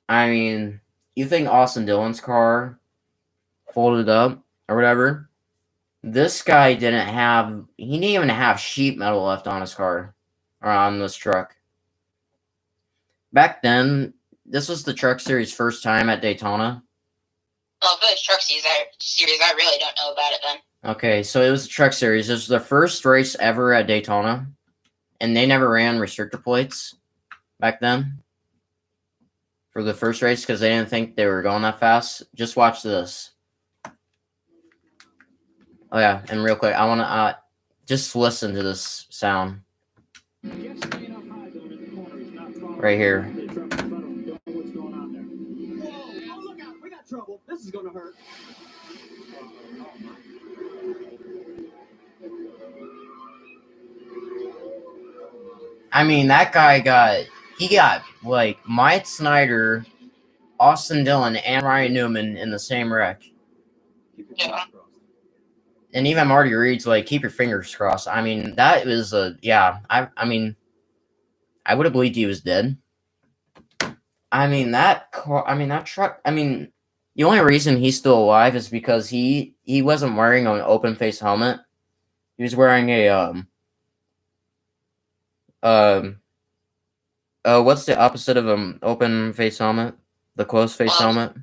I mean, you think Austin Dillon's car folded up or whatever? This guy didn't have. He didn't even have sheet metal left on his car or on this truck. Back then, this was the Truck Series' first time at Daytona. Oh, if it was Truck Series, I really don't know about it then. Okay, so it was the Truck Series. This was the first race ever at Daytona, and they never ran restrictor plates back then for the first race because they didn't think they were going that fast. Just watch this. Oh yeah, and real quick, I want to just listen to this sound right here. We got trouble. This is gonna hurt. I mean, that guy got like Mike Snyder, Austin Dillon, and Ryan Newman in the same wreck. Yeah. And even Marty Reed's like, keep your fingers crossed. I mean, that was I mean, I would have believed he was dead. I mean, that truck. I mean, the only reason he's still alive is because he wasn't wearing an open face helmet. He was wearing a what's the opposite of an open face helmet? The closed face helmet.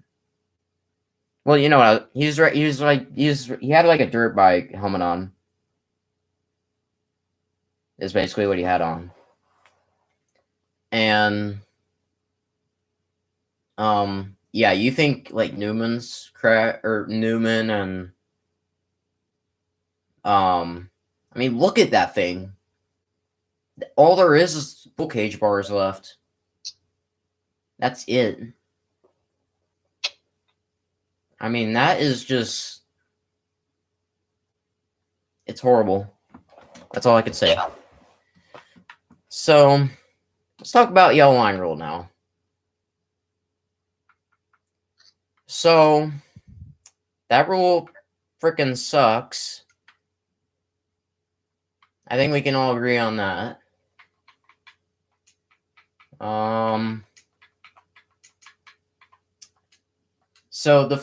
Well, you know what? He had like a dirt bike helmet on. Is basically what he had on. And yeah, you think like Newman and I mean, look at that thing. All there is full cage bars left. That's it. I mean, that is just it's horrible. That's all I could say. So let's talk about yellow line rule now. So that rule freaking sucks. I think we can all agree on that. So the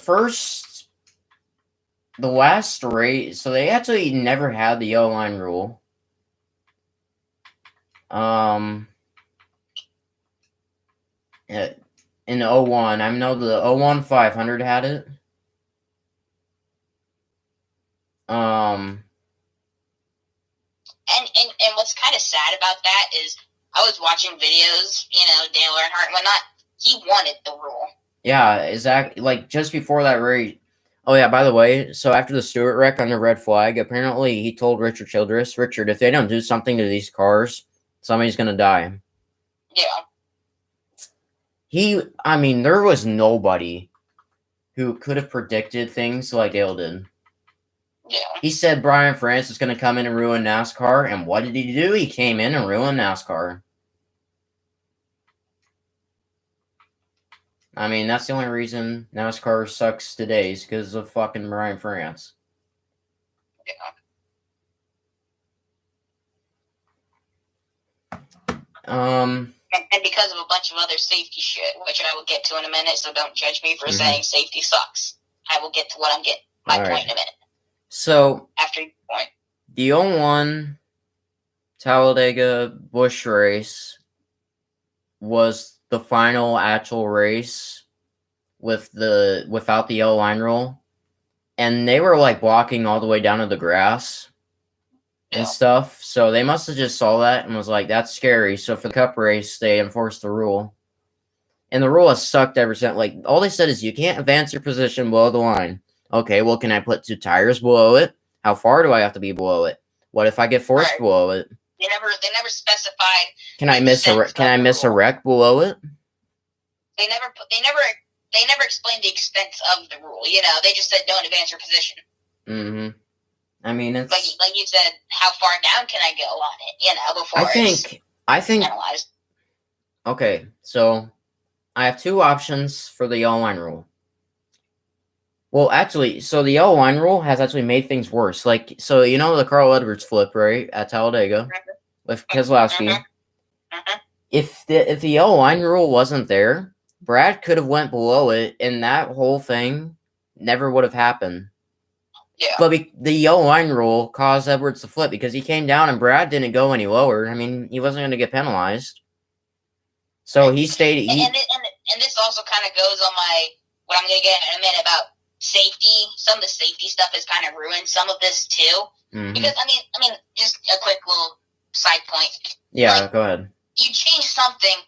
last race, so they actually never had the yellow line rule. In 01, I know the 01 500 had it. And what's kind of sad about that is I was watching videos, Dale Earnhardt and whatnot. He wanted the rule. Yeah, exactly. Like just before that race. Oh yeah, by the way, so after the Stewart wreck on the red flag, apparently he told Richard Childress, Richard, if they don't do something to these cars, somebody's gonna die. Yeah. There was nobody who could have predicted things like Dale did. Yeah. He said Brian France is going to come in and ruin NASCAR, and what did he do? He came in and ruined NASCAR. I mean, that's the only reason NASCAR sucks today is because of fucking Brian France. Yeah. And because of a bunch of other safety shit, which I will get to in a minute, so don't judge me for saying safety sucks. I will get to what I'm getting. My point in a minute. So, after your point. The 01 Talladega Busch race was the final actual race without the yellow line rule. And they were like walking all the way down to the grass and stuff. So they must have just saw that and was like, that's scary. So for the cup race, they enforced the rule. And the rule has sucked ever since. Like, all they said is you can't advance your position below the line. Okay, well, can I put 2 tires below it? How far do I have to be below it? What if I get forced below it? They never specified. Can I miss a wreck below it? They never explained the extent of the rule. They just said don't advance your position. Mm-hmm. I mean, it's like you said. How far down can I go on it? Before I think analyzed. Okay, so I have 2 options for the yellow line rule. Well, actually, so the yellow line rule has actually made things worse. Like, so the Carl Edwards flip, right, at Talladega with Keselowski. If the yellow line rule wasn't there, Brad could have went below it, and that whole thing never would have happened. Yeah. But the yellow line rule caused Edwards to flip because he came down and Brad didn't go any lower. I mean, he wasn't going to get penalized. So he stayed. And this also kind of goes on what I'm going to get in a minute about safety. Some of the safety stuff has kind of ruined some of this too. Mm-hmm. Because I mean, just a quick little side point. Yeah, go ahead. You change something,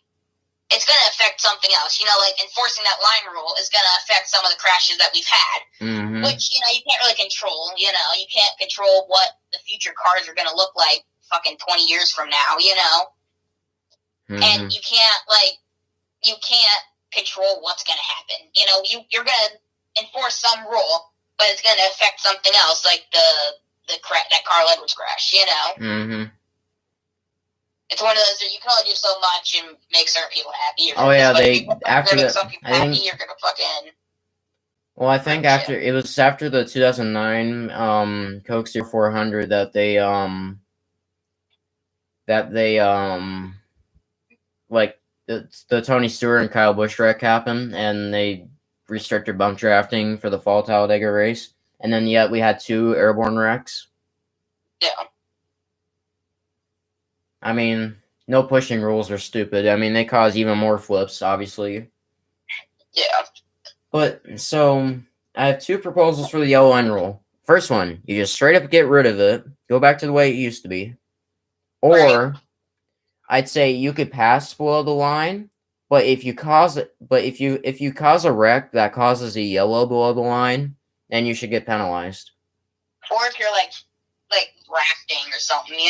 it's going to affect something else. Like enforcing that line rule is going to affect some of the crashes that we've had, which you can't really control. You can't control what the future cars are going to look like fucking 20 years from now. And you can't control what's going to happen. You're going to enforce some rule, but it's going to affect something else, like that Carl Edwards crash. It's one of those that you can only do so much and make certain people happy. Oh yeah, some people happy, you're gonna fucking. Well, I think after the 2009 Coke Zero 400 that they like the Tony Stewart and Kyle Busch wreck happened, and they restricted bump drafting for the fall Talladega race, and then yet we had 2 airborne wrecks. Yeah. I mean, no pushing rules are stupid. I mean, they cause even more flips, obviously. Yeah. But, so, I have 2 proposals for the yellow line rule. First one, you just straight up get rid of it, go back to the way it used to be. Or, I'd say you could pass below the line, but if you cause a wreck that causes a yellow below the line, then you should get penalized. Or if you're like rafting or something,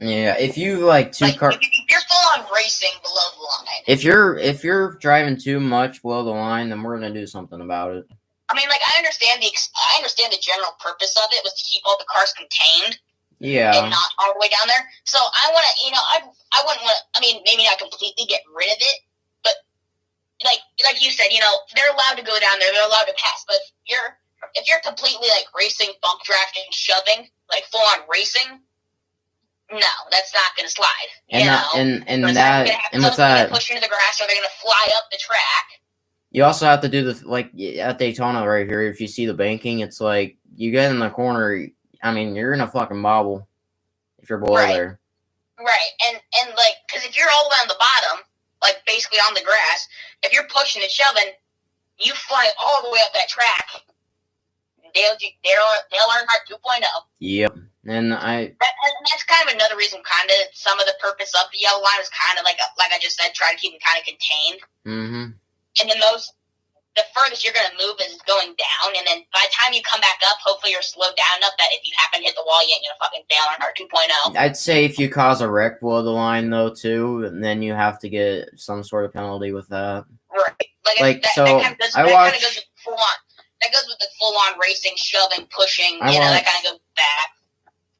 Yeah, if you if you're full on racing below the line. If you're driving too much below the line, then we're gonna do something about it. I mean, I understand the general purpose of it was to keep all the cars contained. Yeah. And not all the way down there. So I want to, I wouldn't want to. I mean, maybe not completely get rid of it, but like you said, they're allowed to go down there. They're allowed to pass. But if you're completely racing, bump drafting, shoving, full on racing, no, that's not going to slide. And with that, push into the grass, or they're going to fly up the track. You also have to do the like at Daytona right here. If you see the banking, it's like you get in the corner. I mean, you're in a fucking bobble if you're below there. Right, and like, because if you're all the way on the bottom, like basically on the grass, if you're pushing and shoving, you fly all the way up that track. Dale Earnhardt 2.0. Yep, and that's kind of another reason, kind of some of the purpose of the yellow line is kind of like I just said, try to keep them kind of contained. Mm-hmm. And then the furthest you're going to move is going down, and then by the time you come back up, hopefully you're slowed down enough that if you happen to hit the wall, you ain't going to fucking Dale Earnhardt 2.0. I'd say if you cause a wreck below the line, though, too, then you have to get some sort of penalty with that. Right. That kind of goes with full on. That goes with the full-on racing, shoving, pushing, that kind of goes back.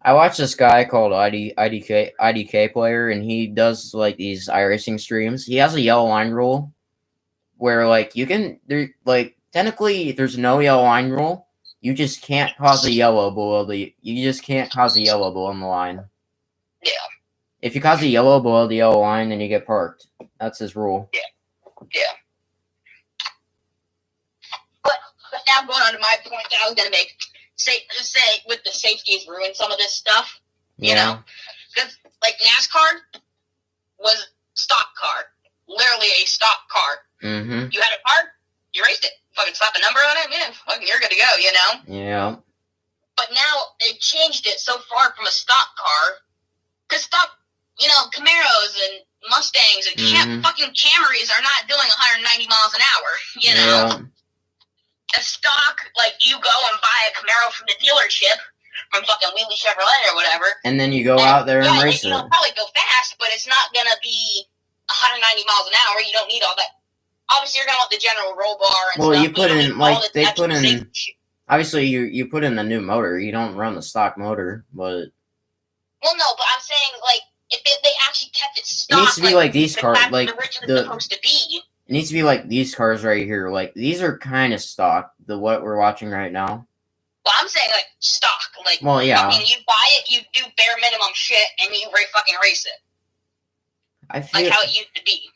I watched this guy called IDK player, and he does, like, these iRacing streams. He has a yellow line rule where, like, you can, technically, there's no yellow line rule. You just can't cause a yellow below the line. Yeah. If you cause a yellow below the yellow line, then you get parked. That's his rule. Yeah. But now going on to my point that I was going to make, say with the safety has ruined some of this stuff, you know? Because, like, NASCAR was stock car. Literally a stock car. Mm-hmm. You had a car, you raced it. Fucking slap a number on it, man, fucking you're good to go, you know? Yeah. But now they changed it so far from a stock car, because stock, Camaros and Mustangs and fucking Camrys are not doing 190 miles an hour, you know? Yeah. A stock, like, you go and buy a Camaro from the dealership, from fucking Wheelie Chevrolet or whatever. And then you go out there and race it. It'll probably go fast, but it's not going to be 190 miles an hour. You don't need all that. Obviously, you're going to want the general roll bar and stuff. Well, you put in, like, they put in... Obviously, you put in the new motor. You don't run the stock motor, but... Well, no, but I'm saying, like, if they actually kept it stock... It needs to be like these cars, like, supposed to be... It needs to be like these cars right here. Like, these are kind of stock, what we're watching right now. Well, I'm saying, like, stock. Like, well, yeah. I mean, you buy it, you do bare minimum shit, and you fucking race it. I feel... Like how it used to be.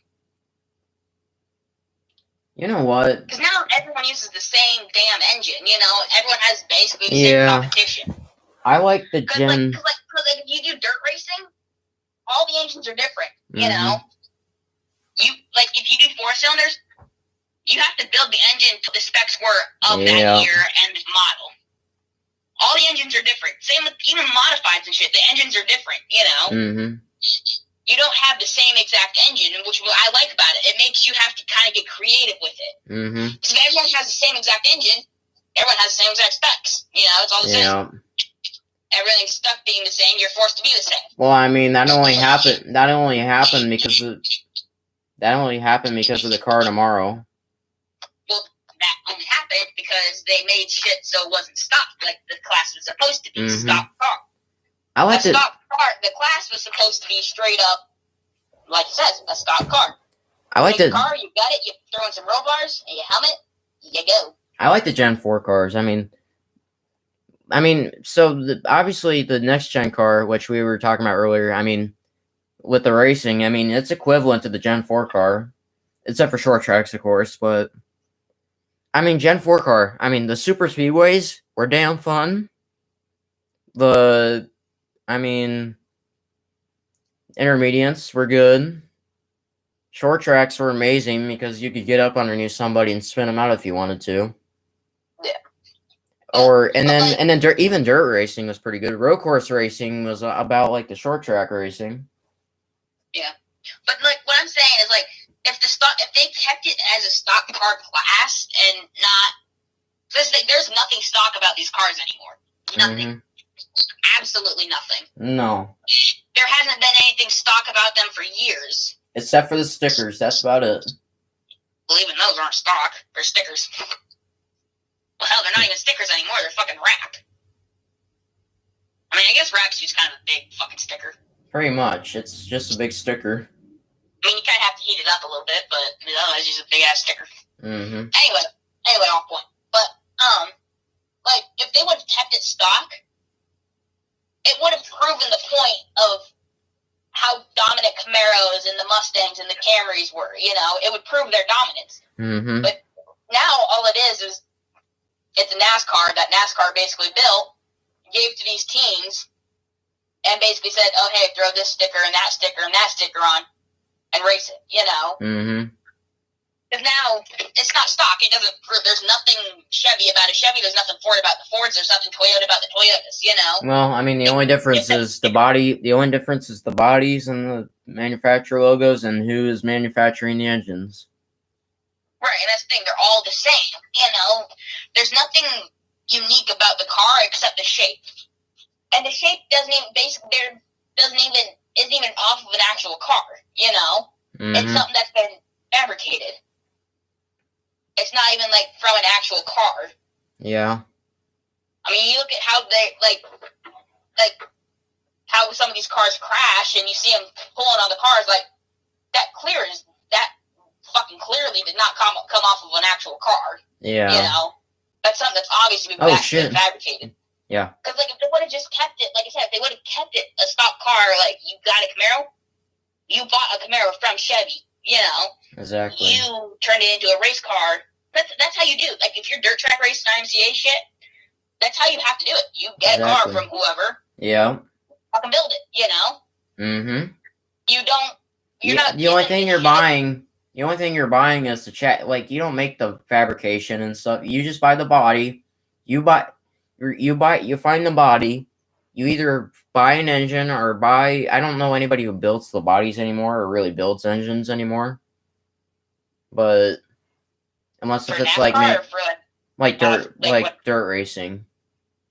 You know what? Because now everyone uses the same damn engine, Everyone has basically the same competition. I like the gen... Because if you do dirt racing, all the engines are different, you know? If you do 4 cylinders, you have to build the engine to the specs were of that year and model. All the engines are different. Same with even modifieds and shit. The engines are different, You don't have the same exact engine, which I like about it. It makes you have to kind of get creative with it. Because if everyone has the same exact engine, everyone has the same exact specs. It's all the same. Everything's stuck being the same. You're forced to be the same. Well, I mean, that only happened because of... That only happened because of the car tomorrow. Well, that only happened because they made shit so it wasn't stock like the class was supposed to be. Stock car. Stock car. The class was supposed to be straight up, like it says, a stock car. I like the car. You got it. You throw in some roll bars and your helmet. You go. I like the Gen 4 cars. I mean, so obviously the next gen car, which we were talking about earlier. I mean. With the racing, I mean, it's equivalent to the Gen 4 car, except for short tracks, of course, but, I mean, Gen 4 car, I mean, the super speedways were damn fun. Intermediates were good. Short tracks were amazing because you could get up underneath somebody and spin them out if you wanted to. Yeah. Even dirt racing was pretty good. Road course racing was about like the short track racing. Yeah, but like what I'm saying is like if they kept it as a stock car class and not, there's nothing stock about these cars anymore. Nothing, absolutely nothing. No, there hasn't been anything stock about them for years, except for the stickers. That's about it. Well, even those aren't stock; they're stickers. Well, hell, they're not even stickers anymore. They're fucking wrap. I mean, I guess wrap is just kind of a big fucking sticker. Pretty much. It's just a big sticker. I mean, you kind of have to heat it up a little bit, but it's just a big-ass sticker. Anyway, off point. But, like, if they would have kept it stock, it would have proven the point of how dominant Camaros and the Mustangs and the Camrys were, It would prove their dominance. But now all it is it's a NASCAR that NASCAR basically built, gave to these teams, and basically said, oh, hey, throw this sticker and that sticker and that sticker on and race it, you know? Mm-hmm. Because now it's not stock. It doesn't. There's nothing Chevy about a Chevy. There's nothing Ford about the Fords. There's nothing Toyota about the Toyotas. You know. Well, I mean, the only difference is the body. The only difference is the bodies and the manufacturer logos and who is manufacturing the engines. Right, and that's the thing. They're all the same. You know, there's nothing unique about the car except the shape. And the shape isn't even off of an actual car. You know, It's something that's been fabricated. It's not even like from an actual car. Yeah. I mean, you look at how they like how some of these cars crash, and you see them pulling on the cars like that fucking clearly did not come off of an actual car. Yeah. You know, that's something that's obviously been fabricated. Yeah. Because like if they would have just kept it, like I said, if they would have kept it a stock car, like you got a Camaro, you bought a Camaro from Chevy. You know, exactly. You turned it into a race car. That's how you do it. Like if you're dirt track race IMCA shit, that's how you have to do it. You get a car from whoever. Yeah. Fucking build it. You know. Mm-hmm. You don't. You're not. The only thing you're buying. The only thing you're buying is the chat. Like you don't make the fabrication and stuff. You just buy the body. You find the body. You either buy an engine or buy. I don't know anybody who builds the bodies anymore or really builds engines anymore. But unless if it's like dirt racing.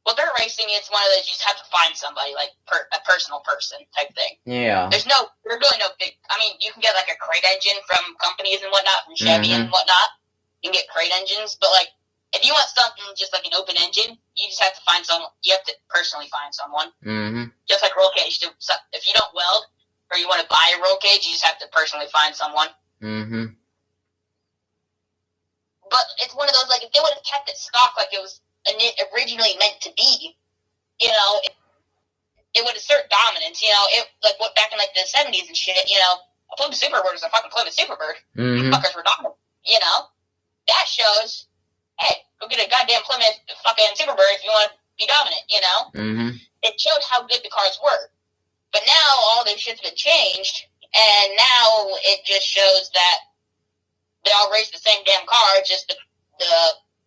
Well, dirt racing, it's one of those you just have to find somebody like a personal person type thing. Yeah. There's really no big. I mean, you can get like a crate engine from companies and whatnot, from Chevy and whatnot. You can get crate engines, but like if you want something just like an open engine, you just have to find someone. You have to personally find someone. Mm-hmm. Just like roll cage. If you don't weld or you want to buy a roll cage, you just have to personally find someone. Mm-hmm. But it's one of those, like, if they would have kept it stock like it was originally meant to be, you know, it would assert dominance, you know, back in, like, the 70s and shit, you know, a Plymouth Superbird was a fucking Plymouth Superbird. Mm-hmm. Fuckers were dominant, you know? That shows, hey, go get a goddamn Plymouth fucking Superbird if you want to be dominant, you know? Mm-hmm. It showed how good the cars were. But now all this shit's been changed, and now it just shows that they all race the same damn car, just the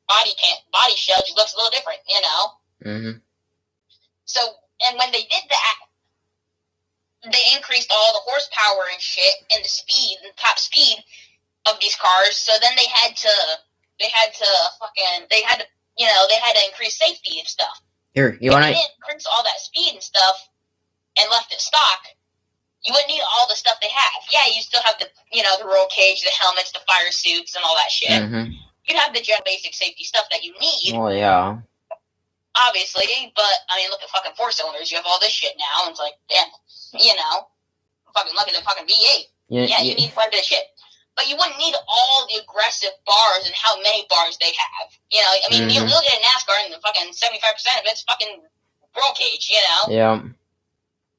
body shell just looks a little different, you know? Mm-hmm. So, and when they did that, they increased all the horsepower and shit and the top speed of these cars, so then they had to increase safety and stuff. Here, if they didn't increase all that speed and stuff and left it stock, you wouldn't need all the stuff they have. Yeah, you still have the roll cage, the helmets, the fire suits, and all that shit. Mm-hmm. You have the general basic safety stuff that you need. Well, yeah. Obviously, but, I mean, look at fucking 4-cylinders. You have all this shit now, and it's like, damn, you know, fucking look at the fucking V8. Yeah, you need quite a bit of shit. But you wouldn't need all the aggressive bars and how many bars they have. You know, I mean, you look at NASCAR and the fucking 75% of it's fucking roll cage, you know? Yeah.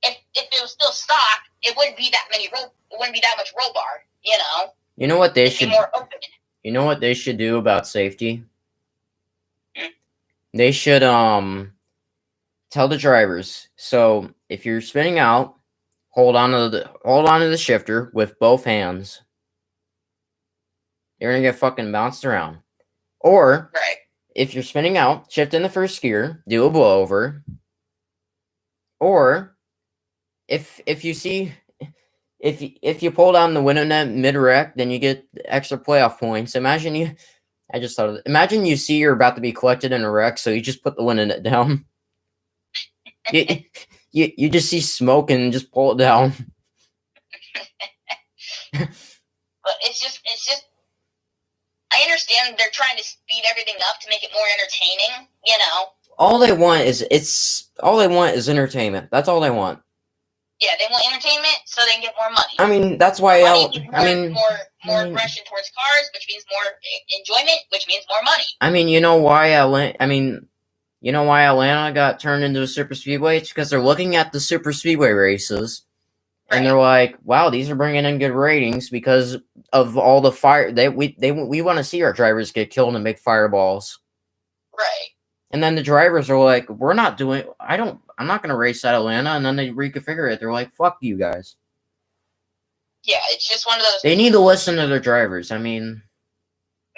If it was still stock, it wouldn't be that much roll bar, you know? You know what they should be more open. You know what they should do about safety? They should tell the drivers. So if you're spinning out, hold on to the shifter with both hands. You're gonna get fucking bounced around. Or if you're spinning out, shift in the first gear, do a blowover. Or if you pull down the window net mid-wreck, then you get extra playoff points. Imagine you see you're about to be collected in a wreck, so you just put the window net down. you just see smoke and just pull it down. But it's just. I understand they're trying to speed everything up to make it more entertaining. You know. All they want is entertainment. That's all they want. Yeah, they want entertainment so they can get more money. I mean, that's why more aggression towards cars, which means more enjoyment, which means more money. I mean, you know why Atlanta got turned into a super speedway? It's because they're looking at the super speedway races And they're like, wow, these are bringing in good ratings because of all the fire. We want to see our drivers get killed and make fireballs. Right. And then the drivers are like, we're not doing. I'm not going to race at Atlanta. And then they reconfigure it. They're like, fuck you guys. Yeah, it's just one of those. They need to listen to their drivers. I mean.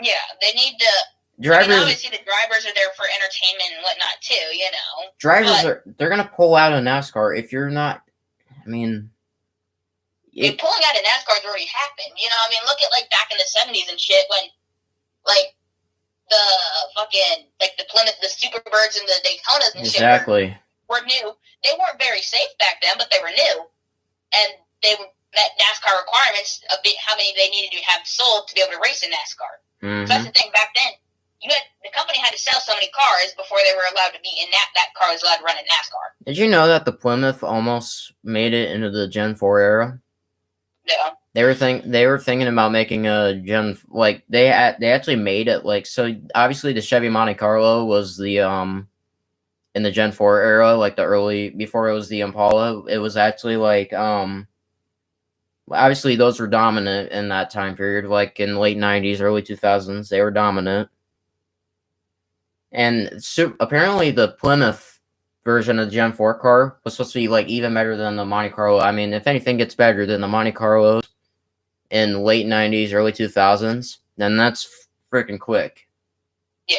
Yeah, they need to. Drivers. I mean, obviously, the drivers are there for entertainment and whatnot too. You know. Drivers they're going to pull out of NASCAR if you're not. I mean. Pulling out of NASCAR has already happened. You know, I mean, look at like back in the 70s and shit when, like, the fucking the Plymouth, the Superbirds and the Daytonas and shit were new. They weren't very safe back then, but they were new, and they met NASCAR requirements of how many they needed to have sold to be able to race in NASCAR. Mm-hmm. So that's the thing. Back then, the company had to sell so many cars before they were allowed to be in that car was allowed to run in NASCAR. Did you know that the Plymouth almost made it into the Gen 4 era? Yeah. They were thinking about making a Gen, like they actually made it, like, so obviously the Chevy Monte Carlo was the in the Gen 4 era, like the early, before it was the Impala. It was actually like obviously those were dominant in that time period, like in the late 90s, early 2000s, they were dominant. And apparently the Plymouth version of the Gen 4 car was supposed to be like even better than the Monte Carlo. I mean, if anything gets better than the Monte Carlos in late 90s, early 2000s, then that's freaking quick. Yeah.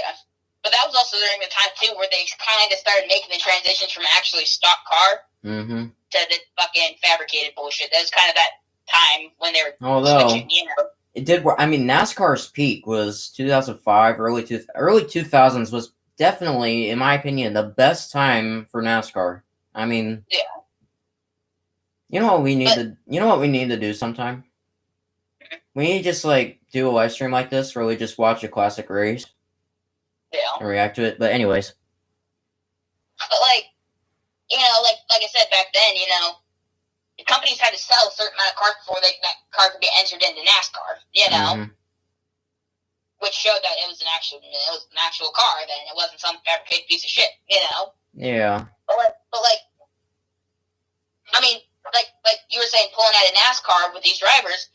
But that was also during the time, too, where they kind of started making the transitions from actually stock car to the fucking fabricated bullshit. That was kind of that time when they were switching, you know. It did work. I mean, NASCAR's peak was 2005, early 2000s was definitely, in my opinion, the best time for NASCAR. I mean, yeah. You know what we need to do sometime? We need to just like do a live stream like this where we just watch a classic race. Yeah. And react to it. But anyways. But like, you know, like I said back then, you know, the companies had to sell a certain amount of cars before that car could be entered into NASCAR, you know? Which showed that it was an actual car then. It wasn't some fabricated piece of shit, you know? Yeah. But like, I mean, like you were saying, pulling out of NASCAR with these drivers,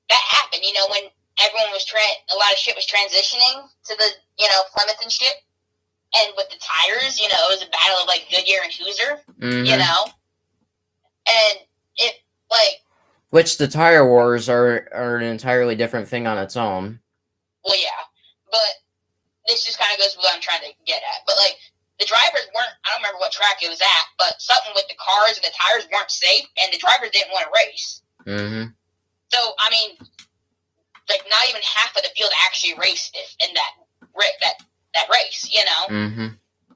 that happened, you know, when everyone was a lot of shit was transitioning to the, you know, Plymouth and shit. And with the tires, you know, it was a battle of like Goodyear and Hoosier, you know? And it, like. Which the tire wars are an entirely different thing on its own. Well, yeah. But this just kind of goes with what I'm trying to get at. But like, the drivers weren't, I don't remember what track it was at, but something with the cars and the tires weren't safe, and the drivers didn't want to race. So, I mean, like, not even half of the field actually raced in that race, you know?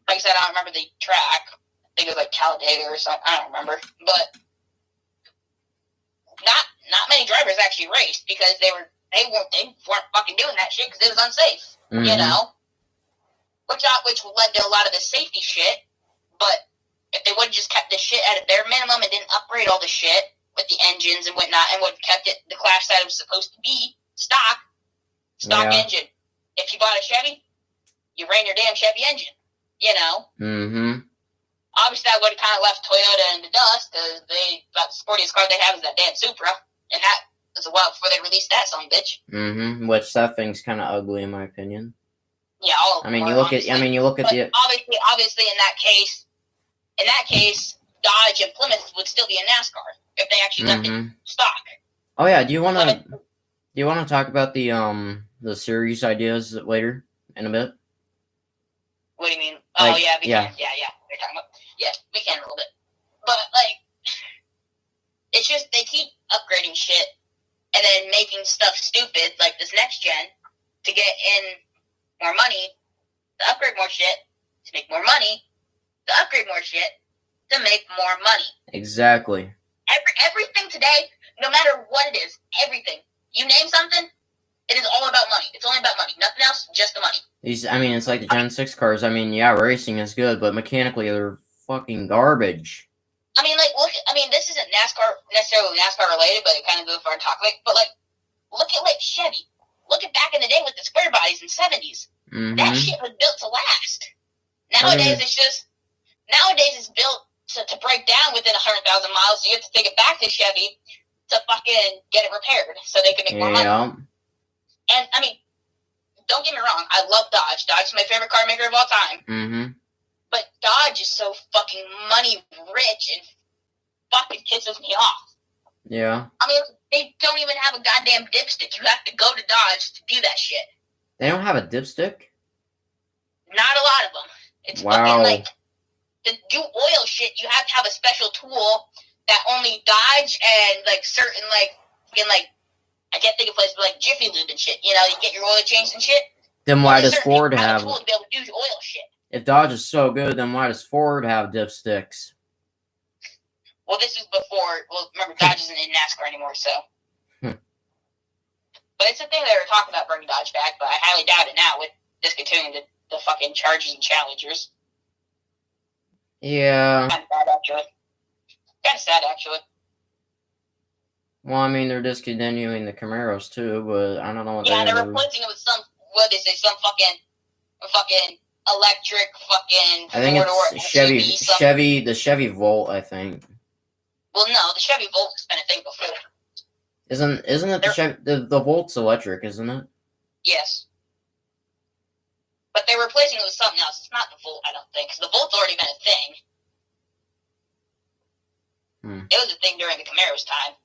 Like I said, I don't remember the track. I think it was like Talladega or something. I don't remember. But not many drivers actually raced because they weren't fucking doing that shit because it was unsafe, you know? Which led to a lot of the safety shit. But if they would have just kept the shit at a bare minimum and didn't upgrade all the shit with the engines and whatnot, and would have kept it the class that it was supposed to be, stock engine. If you bought a Chevy, you ran your damn Chevy engine, you know? Obviously, that would have kind of left Toyota in the dust, because about the sportiest car they have is that damn Supra, and that was a while before they released that son of a bitch. Which that thing's kind of ugly, in my opinion. Yeah, all of them. You look at the. Obviously, in that case, Dodge and Plymouth would still be in NASCAR if they actually left it stock. Oh yeah, do you want to talk about the series ideas later in a bit? What do you mean? Like, we can. Yeah. We're talking about. Yeah, we can a little bit, but like, it's just they keep upgrading shit and then making stuff stupid like this next gen to get in more money, to upgrade more shit, to make more money, to upgrade more shit, to make more money. Exactly. Everything today, no matter what it is, everything. You name something, it is all about money. It's only about money. Nothing else, just the money. It's like the Gen 6 cars. I mean, yeah, racing is good, but mechanically they're fucking garbage. I mean, like, this isn't necessarily NASCAR related, but it kind of goes for our talk. But look at like Chevy. Look at back in the day with the square bodies in the 70s. That shit was built to last. Nowadays it's built to break down within 100,000 miles. So you have to take it back to Chevy to fucking get it repaired so they can make more money. And I mean, don't get me wrong, I love Dodge. Dodge is my favorite car maker of all time. Mm-hmm. But Dodge is so fucking money rich and fucking pisses me off. Yeah. I mean, they don't even have a goddamn dipstick. You have to go to Dodge to do that shit. They don't have a dipstick? Not a lot of them. It's fucking like, to do oil shit, you have to have a special tool that only Dodge and like certain like fucking like, I can't think of places but like Jiffy Lube and shit. You know, you get your oil changed and shit. Then why does Ford have? To be able to do oil shit. If Dodge is so good, then why does Ford have dipsticks? Well, this is before. Well, remember, Dodge isn't in NASCAR anymore, so. But it's a thing they were talking about bringing Dodge back, but I highly doubt it now with discontinuing the fucking Chargers and Challengers. Yeah. Kind of sad, actually. Well, I mean, they're discontinuing the Camaros too, but I don't know what they're replacing it with some, what is it, some fucking electric fucking. I think it's the Chevy Volt, I think. Well, no, the Chevy Volt has been a thing before. Isn't it the Volt's electric, isn't it? Yes. But they're replacing it with something else. It's not the Volt, I don't think, because the Volt's already been a thing. It was a thing during the Camaro's time.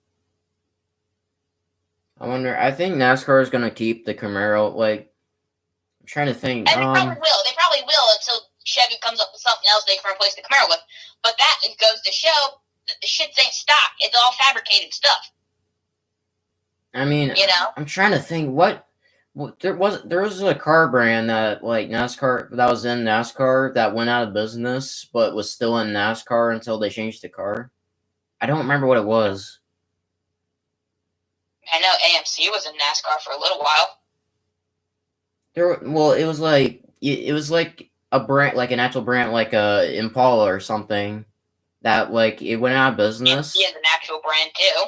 I wonder. I think NASCAR is gonna keep the Camaro. Like, I'm trying to think. And they probably will until Chevy comes up with something else they can replace the Camaro with. But that goes to show that the shit ain't stock. It's all fabricated stuff. I mean, you know, I'm trying to think what there was a car brand that like NASCAR that was in NASCAR that went out of business but was still in NASCAR until they changed the car. I don't remember what it was. I know AMC was in NASCAR for a little while. It was like a brand, like an actual brand, like a Impala or something. That like it went out of business. AMC is an actual brand too.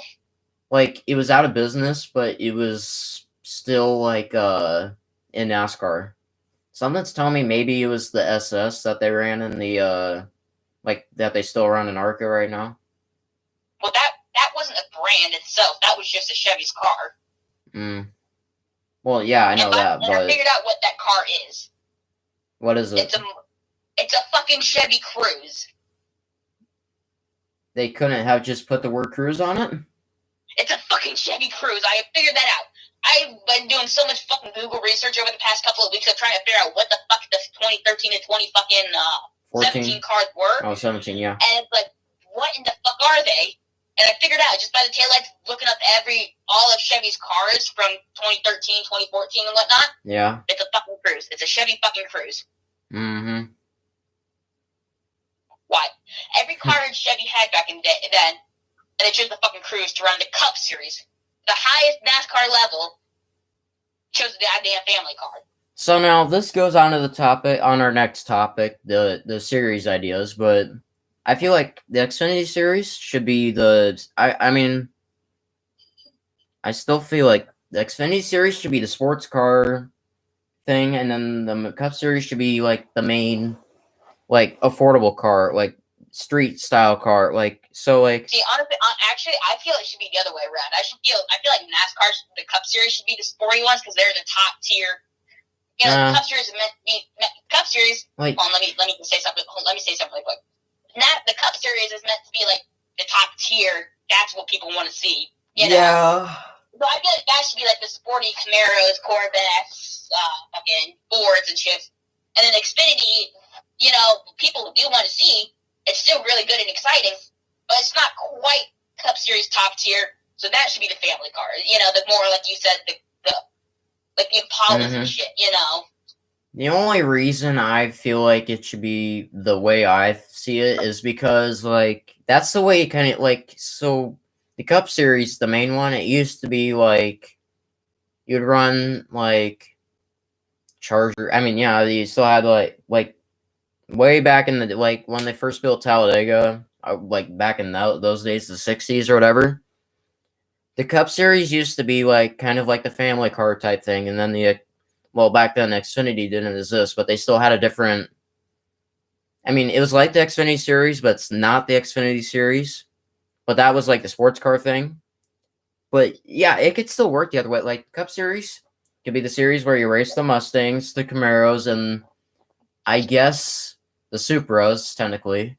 Like it was out of business, but it was still like in NASCAR. Something's telling me maybe it was the SS that they ran in the like that they still run in ARCA right now. Well, that wasn't a brand itself. That was just a Chevy's car. Well, yeah, I know that, but I figured out what that car is. What is it? It's a fucking Chevy Cruze. They couldn't have just put the word Cruze on it? It's a fucking Chevy Cruze. I figured that out. I've been doing so much fucking Google research over the past couple of weeks of trying to figure out what the fuck the 2013 and 20 fucking 17 cars were. Oh, 17, yeah. And it's like, what in the fuck are they? And I figured out just by the taillights, looking up all of Chevy's cars from 2013, 2014, and whatnot. Yeah. It's a fucking Cruze. It's a Chevy fucking Cruze. Mm-hmm. Why? Every car in Chevy had back in then, and they chose the fucking Cruze to run the Cup Series. The highest NASCAR level chose the goddamn family car. So now this goes on to the topic, on our next topic, the series ideas, but I feel like the Xfinity series should be I mean, I still feel like the Xfinity series should be the sports car thing, and then the Cup series should be like the main, like affordable car, like street style car, like so like. See, honestly, actually, I feel it should be the other way around. I feel like NASCAR, the Cup series should be the sporty ones because they're the top tier. You know, the Cup series is meant to be Cup series. Like, hold on, let me say something. Let me say something really quick. The Cup series is meant to be like the top tier. That's what people want to see. You know? Yeah. So I feel like that should be like the sporty Camaros, Corvettes, fucking Fords and shit. And then Xfinity, you know, people do want to see. It's still really good and exciting, but it's not quite Cup Series top tier. So that should be the family car. You know, the more like you said, the Impalas and shit. You know. The only reason I feel like it should be the way I see it is because, like, that's the way it kind of, like, so the Cup Series, the main one, it used to be, like, you'd run, like, Charger. I mean, yeah, you still had, like, way back in the, like, when they first built Talladega, like, back in those days, the 60s or whatever, the Cup Series used to be, like, kind of like the family car type thing, and then well, back then, Xfinity didn't exist, but they still had a different I mean, it was like the Xfinity series, but it's not the Xfinity series. But that was like the sports car thing. But yeah, it could still work the other way. Like Cup Series could be the series where you race the Mustangs, the Camaros, and I guess the Supras, technically.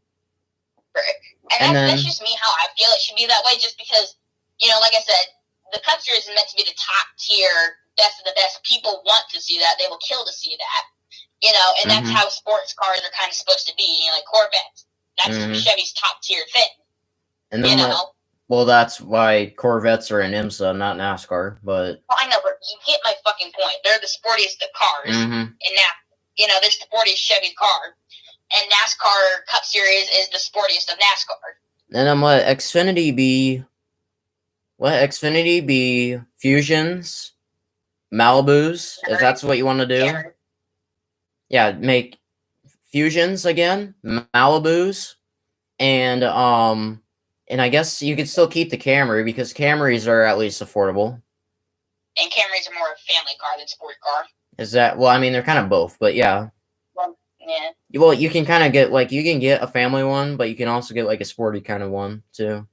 And that's just me how I feel it should be that way, just because, like I said, the Cup Series is meant to be the top tier, best of the best. People want to see that. They will kill to see that. And that's how sports cars are kind of supposed to be. Like Corvettes. That's Chevy's top tier thing. And then well, that's why Corvettes are in IMSA, not NASCAR. But I know, but you get my fucking point. They're the sportiest of cars, and now, they're the sportiest Chevy car, and NASCAR Cup Series is the sportiest of NASCAR. And then let Xfinity be Fusions, Malibus, if that's what you want to do. Karen. Yeah, make Fusions again, Malibus, and I guess you could still keep the Camry because Camrys are at least affordable. And Camrys are more a family car than sport car. Is that, well, I mean, they're kind of both, but yeah. Well, yeah. Well, you can kind of get, like, you can get a family one, but you can also get, like, a sporty kind of one, too.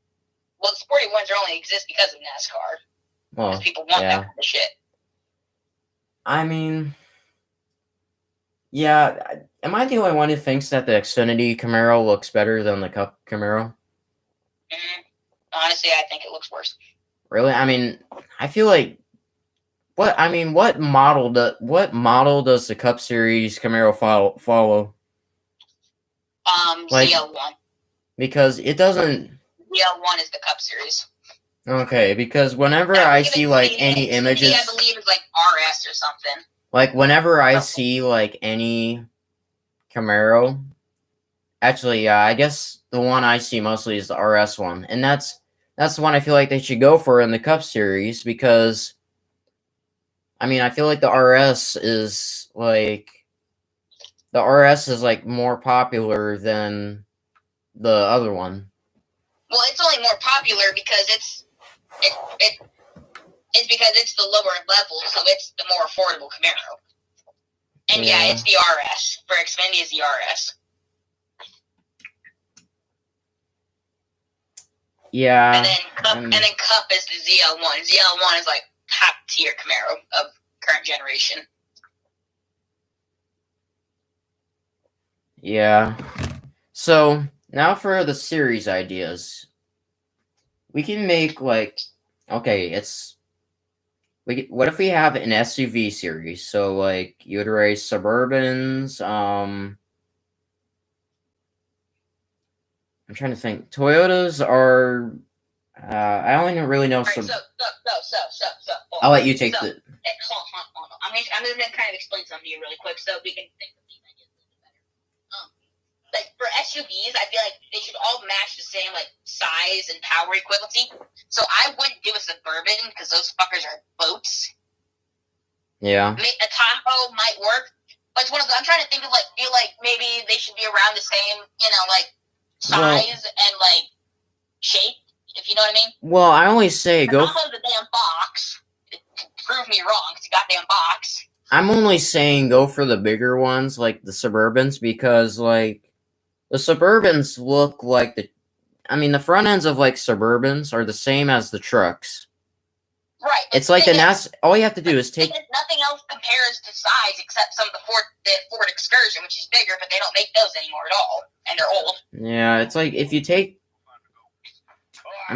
Well, the sporty ones only exist because of NASCAR. Well, because people want that kind of shit. I mean, yeah, am I the only one who thinks that the Xfinity Camaro looks better than the Cup Camaro? Honestly, I think it looks worse. Really? I mean, I feel like what model does the Cup Series Camaro follow? ZL1. Because it doesn't. ZL1 is the Cup Series. Okay, because whenever I see like any images, I believe it's like RS or something. Like whenever I see like any Camaro, actually, yeah, I guess the one I see mostly is the RS one, and that's the one I feel like they should go for in the Cup Series because, I mean, I feel like the RS is like more popular than the other one. Well, it's only more popular because it's because it's the lower level, so it's the more affordable Camaro. And yeah, it's the RS. For Xfinity, is the RS. Yeah. And then Cup is the ZL1. ZL1 is like top tier Camaro of current generation. Yeah. So now for the series ideas. We can make like, okay, what if we have an SUV series? So like you would race Suburbans. I'm trying to think. Toyotas are. I only really know some. So. I'll let you take the. Hold on. I'm gonna kind of explain something to you really quick so we can think of these ideas a little bit better. Like for SUVs, I feel like they should all match the same like size and power equivalency. So I wouldn't do a Suburban because those fuckers are boats. Yeah. A Tahoe might work, but it's one of the, I'm trying to think of like feel like maybe they should be around the same, like size and like shape. If you know what I mean. Well, I only say go. For the damn box. Prove me wrong. It's a goddamn box. I'm only saying go for the bigger ones, like the Suburbans, because like the Suburbans look like the front ends of like Suburbans are the same as the trucks. Right. It's like all you have to do is take. Nothing else compares to size except some of the Ford Excursion, which is bigger, but they don't make those anymore at all, and they're old. Yeah, it's like if you take. I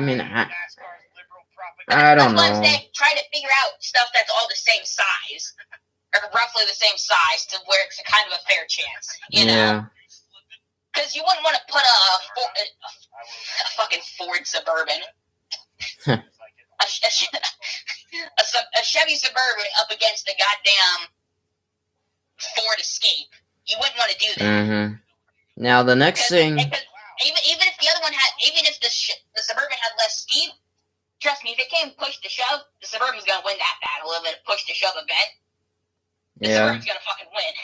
don't know. I'm saying, try to figure out stuff that's all the same size, or roughly the same size, to where it's kind of a fair chance. You know. Because you wouldn't want to put a fucking Ford Suburban. a Chevy Suburban up against the goddamn Ford Escape. You wouldn't want to do that. Mm-hmm. Now the next thing, even if the other one even if the Suburban had less speed, trust me, if it came push to shove, the Suburban's gonna win that battle of a push to shove event. The Suburban's gonna fucking win.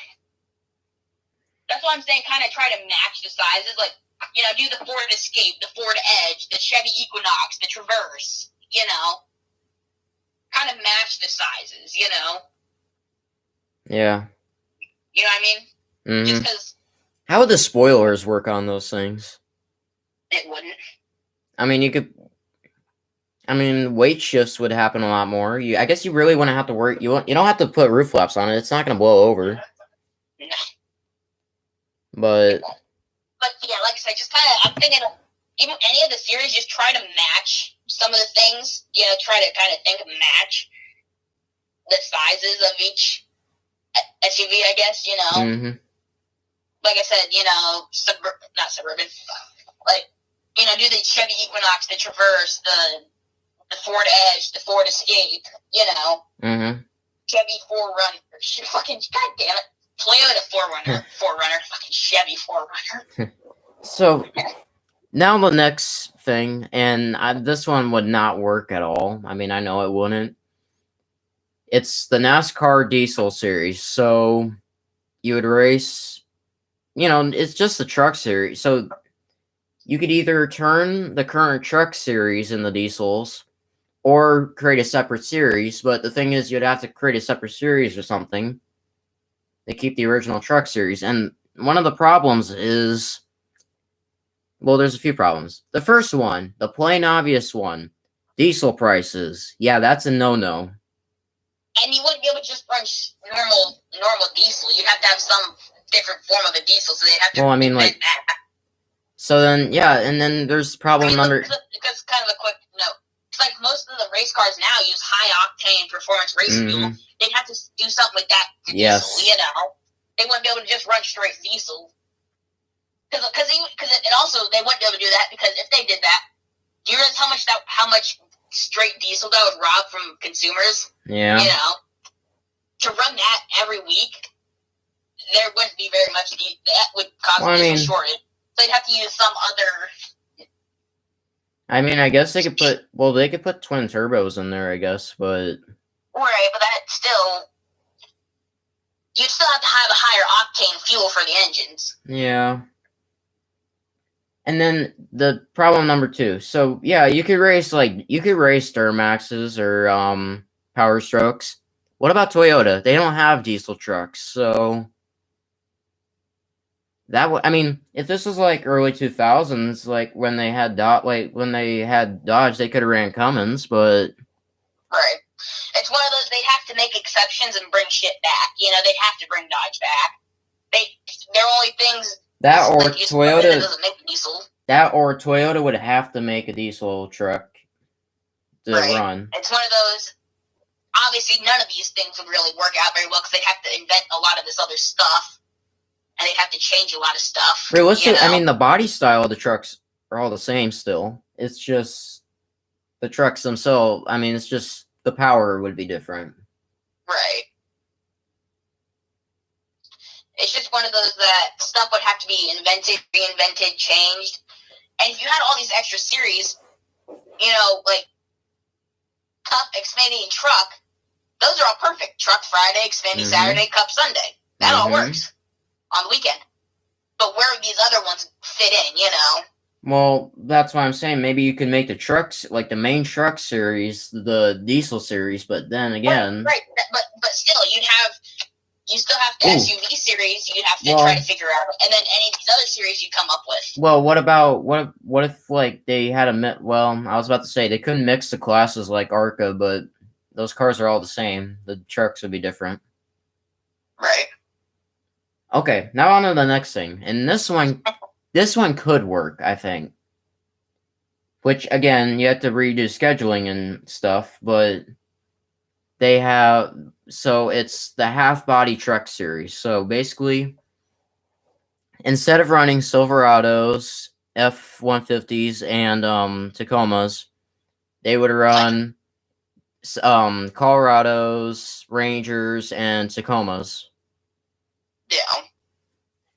That's why I'm saying, kind of try to match the sizes, like do the Ford Escape, the Ford Edge, the Chevy Equinox, the Traverse. Kind of match the sizes, Yeah. You know what I mean? Mm-hmm. Just because How would the spoilers work on those things? It wouldn't. I mean, weight shifts would happen a lot more. I guess you really wouldn't have to worry. You don't have to put roof flaps on it. It's not going to blow over. No. But yeah, like I said, just kind of, I'm thinking of, even any of the series, just try to match some of the things. Try to kind of think of match the sizes of each SUV, I guess, Mm-hmm. Like I said, not suburban, like, do the Chevy Equinox, the Traverse, the Ford Edge, the Ford Escape, Mm-hmm. Chevy 4Runner, fucking, goddamn it, Toyota 4Runner, fucking Chevy 4Runner. So, now the next thing, and this one would not work at all. I mean, I know it wouldn't. It's the NASCAR Diesel Series. So, you would race, it's just the truck series. So, you could either turn the current truck series in the diesels or create a separate series. But the thing is, you'd have to create a separate series or something to keep the original truck series. And one of the problems is, well, there's a few problems. The first one, the plain obvious one, diesel prices. Yeah, that's a no-no. And you wouldn't be able to just run normal diesel. You'd have to have some different form of a diesel, so they'd have to invent that. So then, yeah, and then there's problem number... Because kind of a quick note. It's like most of the race cars now use high-octane performance race fuel. They'd have to do something with that diesel, They wouldn't be able to just run straight diesel. Because it also, they wouldn't be able to do that, because if they did that, do you realize how much straight diesel that would rob from consumers? Yeah. To run that every week, there wouldn't be very much. That would cause a diesel shortage. So they'd have to use some other. I mean, I guess they could put twin turbos in there, I guess, but. Right, but that still. You'd still have to have a higher octane fuel for the engines. Yeah. And then the problem number 2. So yeah, you could race Duramaxes or Power Strokes. What about Toyota? They don't have diesel trucks, so that would. I mean, if this was like early 2000s, like when they had Dodge, they could have ran Cummins, but right. It's one of those, they'd have to make exceptions and bring shit back. They'd have to bring Dodge back. They're only things. That or like Toyota doesn't make diesel. That or Toyota would have to make a diesel truck to run. It's one of those. Obviously, none of these things would really work out very well because they'd have to invent a lot of this other stuff, and they'd have to change a lot of stuff. Realistically, I mean, the body style of the trucks are all the same still. It's just the trucks themselves. I mean, it's just the power would be different. Right. It's just one of those that stuff would have to be invented, reinvented, changed. And if you had all these extra series, like Cup, Xfinity, and Truck, those are all perfect. Truck Friday, Xfinity Saturday, Cup Sunday. That all works on the weekend. But where would these other ones fit in, Well, that's why I'm saying maybe you could make the trucks, like the main truck series, the diesel series, but then again... Right. But still, you still have the SUV series you'd have to try to figure out, and then any of these other series you come up with. Well, what if like they had I was about to say they couldn't mix the classes like ARCA, but those cars are all the same. The trucks would be different. Right. Okay, now on to the next thing. And this one could work, I think. Which again, you have to redo scheduling and stuff, but it's the half body truck series. So basically, instead of running Silverados, F-150s, and Tacomas, they would run Colorados, Rangers, and Tacomas. Yeah.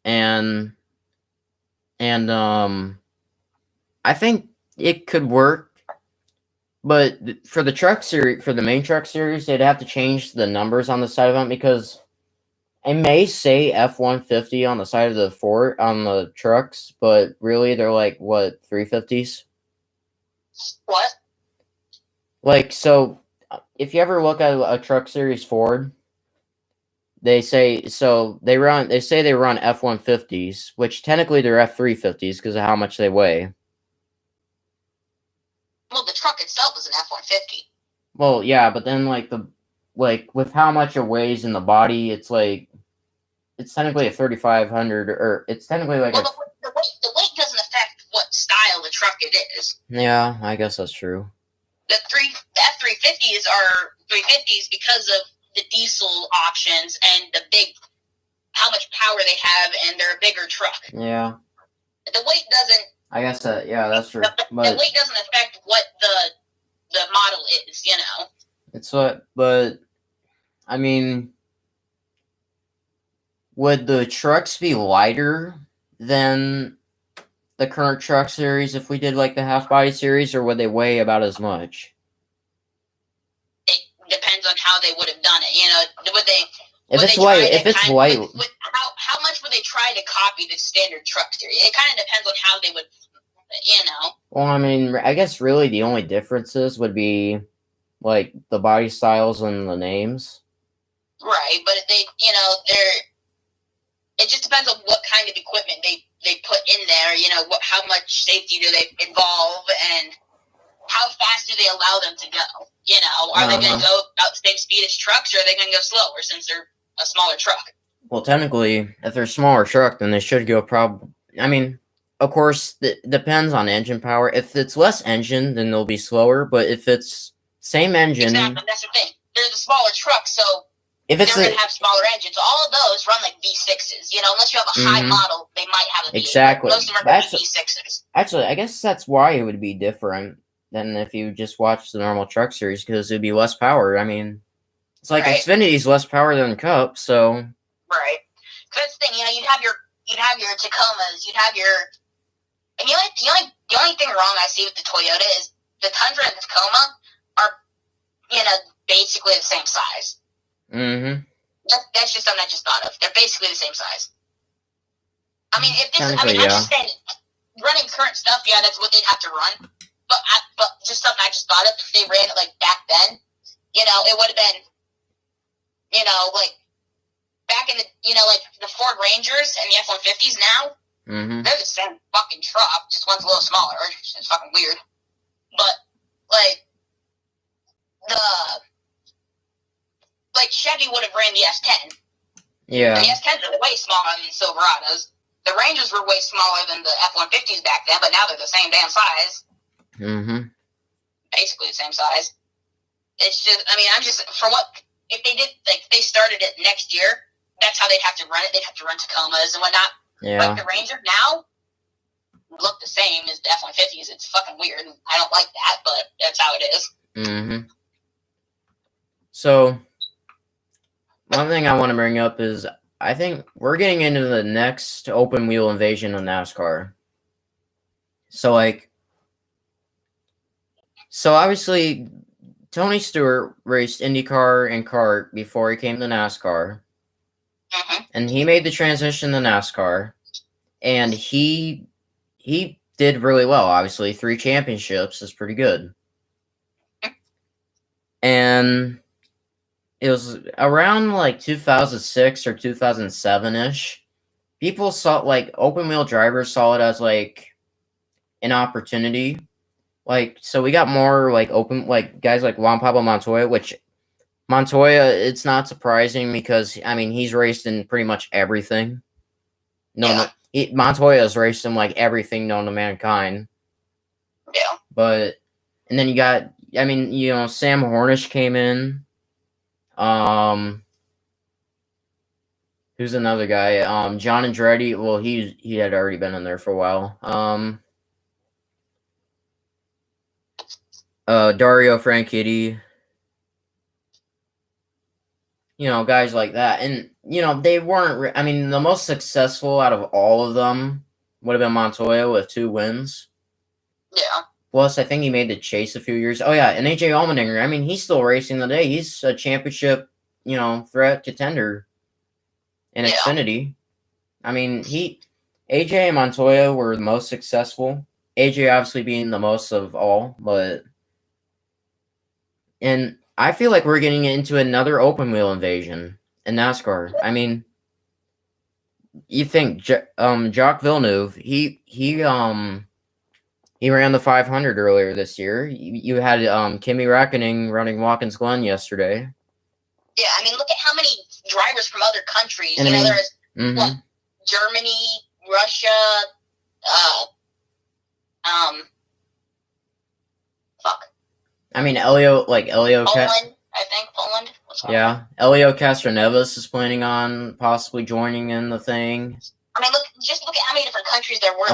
And I think it could work. But for the main truck series, they'd have to change the numbers on the side of them because it may say F-150 on the side of the Ford on the trucks, but really they're like 350s. What? Like, so if you ever look at a truck series Ford, They say so. They run. They say they run F-150s, which technically they're F-350s because of how much they weigh. Well, the truck itself is an F-150. Well, yeah, but then like with how much it weighs in the body, it's technically a 3,500, or it's technically like well, the weight doesn't affect what style the truck it is. Yeah, I guess that's true. The F-350s are 350s because of the diesel options and how much power they have, and they're a bigger truck. Yeah. The weight doesn't. I guess that's true. The weight doesn't affect what the model is, It's but I mean, would the trucks be lighter than the current truck series if we did like the half body series, or would they weigh about as much? It depends on how they would have done it. Would they? If it's light, how much would they try to copy the standard truck series? It kind of depends on how they would, Well, I mean, I guess really the only differences would be like the body styles and the names. Right, but it just depends on what kind of equipment they put in there. How much safety do they involve, and how fast do they allow them to go? Are they going to go about the same speed as trucks, or are they going to go slower since they're a smaller truck? Well, technically, if they're a smaller truck, then they should go I mean, of course, it depends on engine power. If it's less engine, then they'll be slower. But if it's same engine, exactly, that's the thing. They're the smaller truck, so if they're going to have smaller engines. All of those run like V6s. Unless you have a high model, they might have a V8. Exactly. Most of them are V6s. Actually, I guess that's why it would be different than if you just watch the normal truck series, because it'd be less power. I mean, it's like Xfinity's less power than Cup, so. Right. Because that's the thing, you'd have your Tacomas, you'd have your. And the only thing wrong I see with the Toyota is the Tundra and the Tacoma are, basically the same size. Mm-hmm. That's just something I just thought of. They're basically the same size. I mean, I'm just saying, running current stuff, yeah, that's what they'd have to run. But just something I just thought of, if they ran it like back then, it would have been, like back in the, like the Ford Rangers and the F-150s now, they're the same fucking truck, just one's a little smaller. It's fucking weird. But, Chevy would have ran the S10. Yeah. The S10s are way smaller than the Silverados. The Rangers were way smaller than the F-150s back then, but now they're the same damn size. Mm-hmm. Basically the same size. It's just, if they did, they started it next year, that's how they'd have to run it. They'd have to run Tacomas and whatnot. Yeah. Like the Ranger now look the same as the F-150s. It's fucking weird. I don't like that, but that's how it is. Mm-hmm. So, one thing I want to bring up is I think we're getting into the next open wheel invasion of NASCAR. So obviously, Tony Stewart raced IndyCar and kart before he came to NASCAR. Mm-hmm. And he made the transition to NASCAR. And he did really well, obviously. 3 championships is pretty good. And it was around 2006 or 2007-ish. People saw, open wheel drivers saw it as an opportunity. So we got more open, guys like Juan Pablo Montoya, which Montoya, it's not surprising because, he's raced in pretty much everything. Montoya's raced in everything known to mankind. Yeah. And then you got, Sam Hornish came in. Who's another guy? John Andretti. Well, he had already been in there for a while. Dario Franchitti. Guys like that. And, they weren't, the most successful out of all of them would have been Montoya with 2 wins. Yeah. Plus, I think he made the chase a few years. Oh, yeah, and AJ Allmendinger. He's still racing today. He's a championship, threat contender in Xfinity. AJ and Montoya were the most successful. AJ obviously being the most of all, and I feel like we're getting into another open wheel invasion. in NASCAR. I mean, you think Jacques Villeneuve, he ran the 500 earlier this year. You had Kimi Räikkönen running Watkins Glen yesterday. Yeah, I mean, look at how many drivers from other countries. And there's what, Germany, Russia, I mean, Elio Poland. I think Poland. Yeah, Elio Castroneves is planning on possibly joining in the thing. I mean, look at how many different countries there were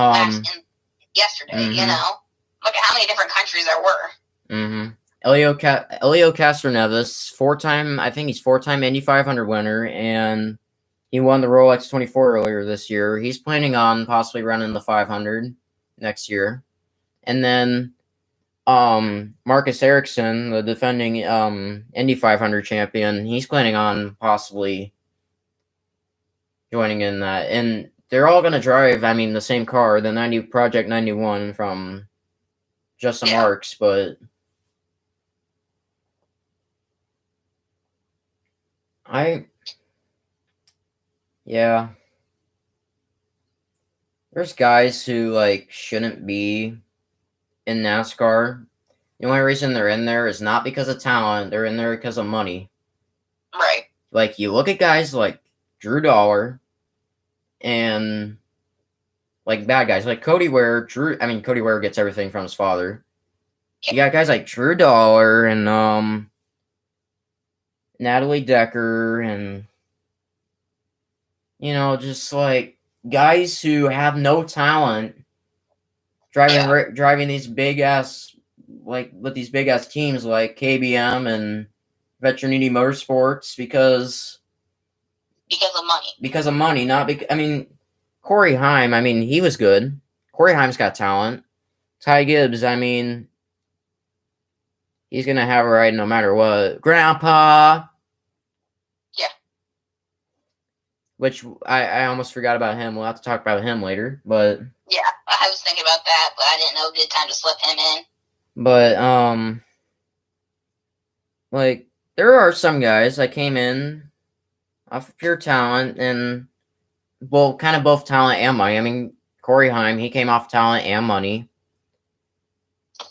yesterday. You know, look at how many different countries there were. Elio Castroneves, I think he's four-time Indy 500 winner, and he won the Rolex 24 earlier this year. He's planning on possibly running the 500 next year. And then Marcus Ericsson, the defending Indy 500 champion, he's planning on possibly joining in that. And they're all going to drive, I mean, the same car, the Project 91 from Justin Marks, but there's guys who, like, shouldn't be in NASCAR. The only reason they're in there is not because of talent. They're in there because of money. Right. Like, you look at guys like Drew Dollar and, like, bad guys. Like Cody Ware. Cody Ware gets everything from his father. You got guys like Drew Dollar and, Natalie Decker and, just, like, guys who have no talent driving these big-ass, like, with these big-ass teams like KBM and Veteranity Motorsports because of money. Not because, Corey Heim, he was good. Corey Heim's got talent. Ty Gibbs, he's going to have a ride no matter what. Grandpa! Yeah. Which, I almost forgot about him. We'll have to talk about him later, but... Yeah, I was thinking about that, but I didn't know a good time to slip him in. But, like, there are some guys that came in off of pure talent and, well, kind of both talent and money. Corey Heim, he came off talent and money.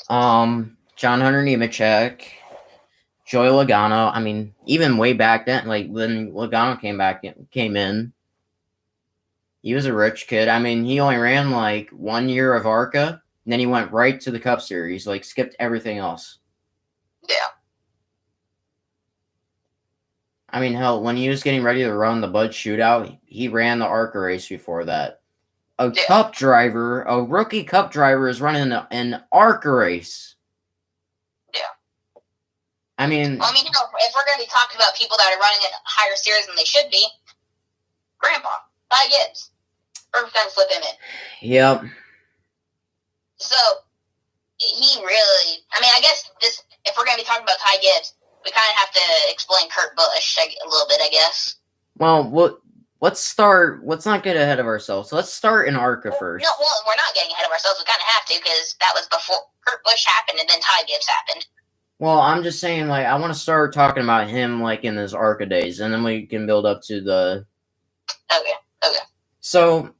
John Hunter Nemechek, Joey Logano. Even way back then, like, when Logano came in, he was a rich kid. He only ran, like, 1 year of ARCA, and then he went right to the Cup Series, like, skipped everything else. Yeah. Hell, when he was getting ready to run the Bud Shootout, he ran the ARCA race before that. A rookie Cup driver is running an ARCA race. Yeah. If we're going to be talking about people that are running in higher series than they should be, Grandpa, Ty Gibbs. Perfect time to slip him in. Yep. So, he really... I guess if we're going to be talking about Ty Gibbs, we kind of have to explain Kurt Busch a little bit, I guess. Well, let's not get ahead of ourselves. Let's start in ARCA first. No, we're not getting ahead of ourselves. We kind of have to, because that was before Kurt Busch happened, and then Ty Gibbs happened. Well, I'm just saying, like, I want to start talking about him, like, in his ARCA days, and then we can build up to the... Okay. So,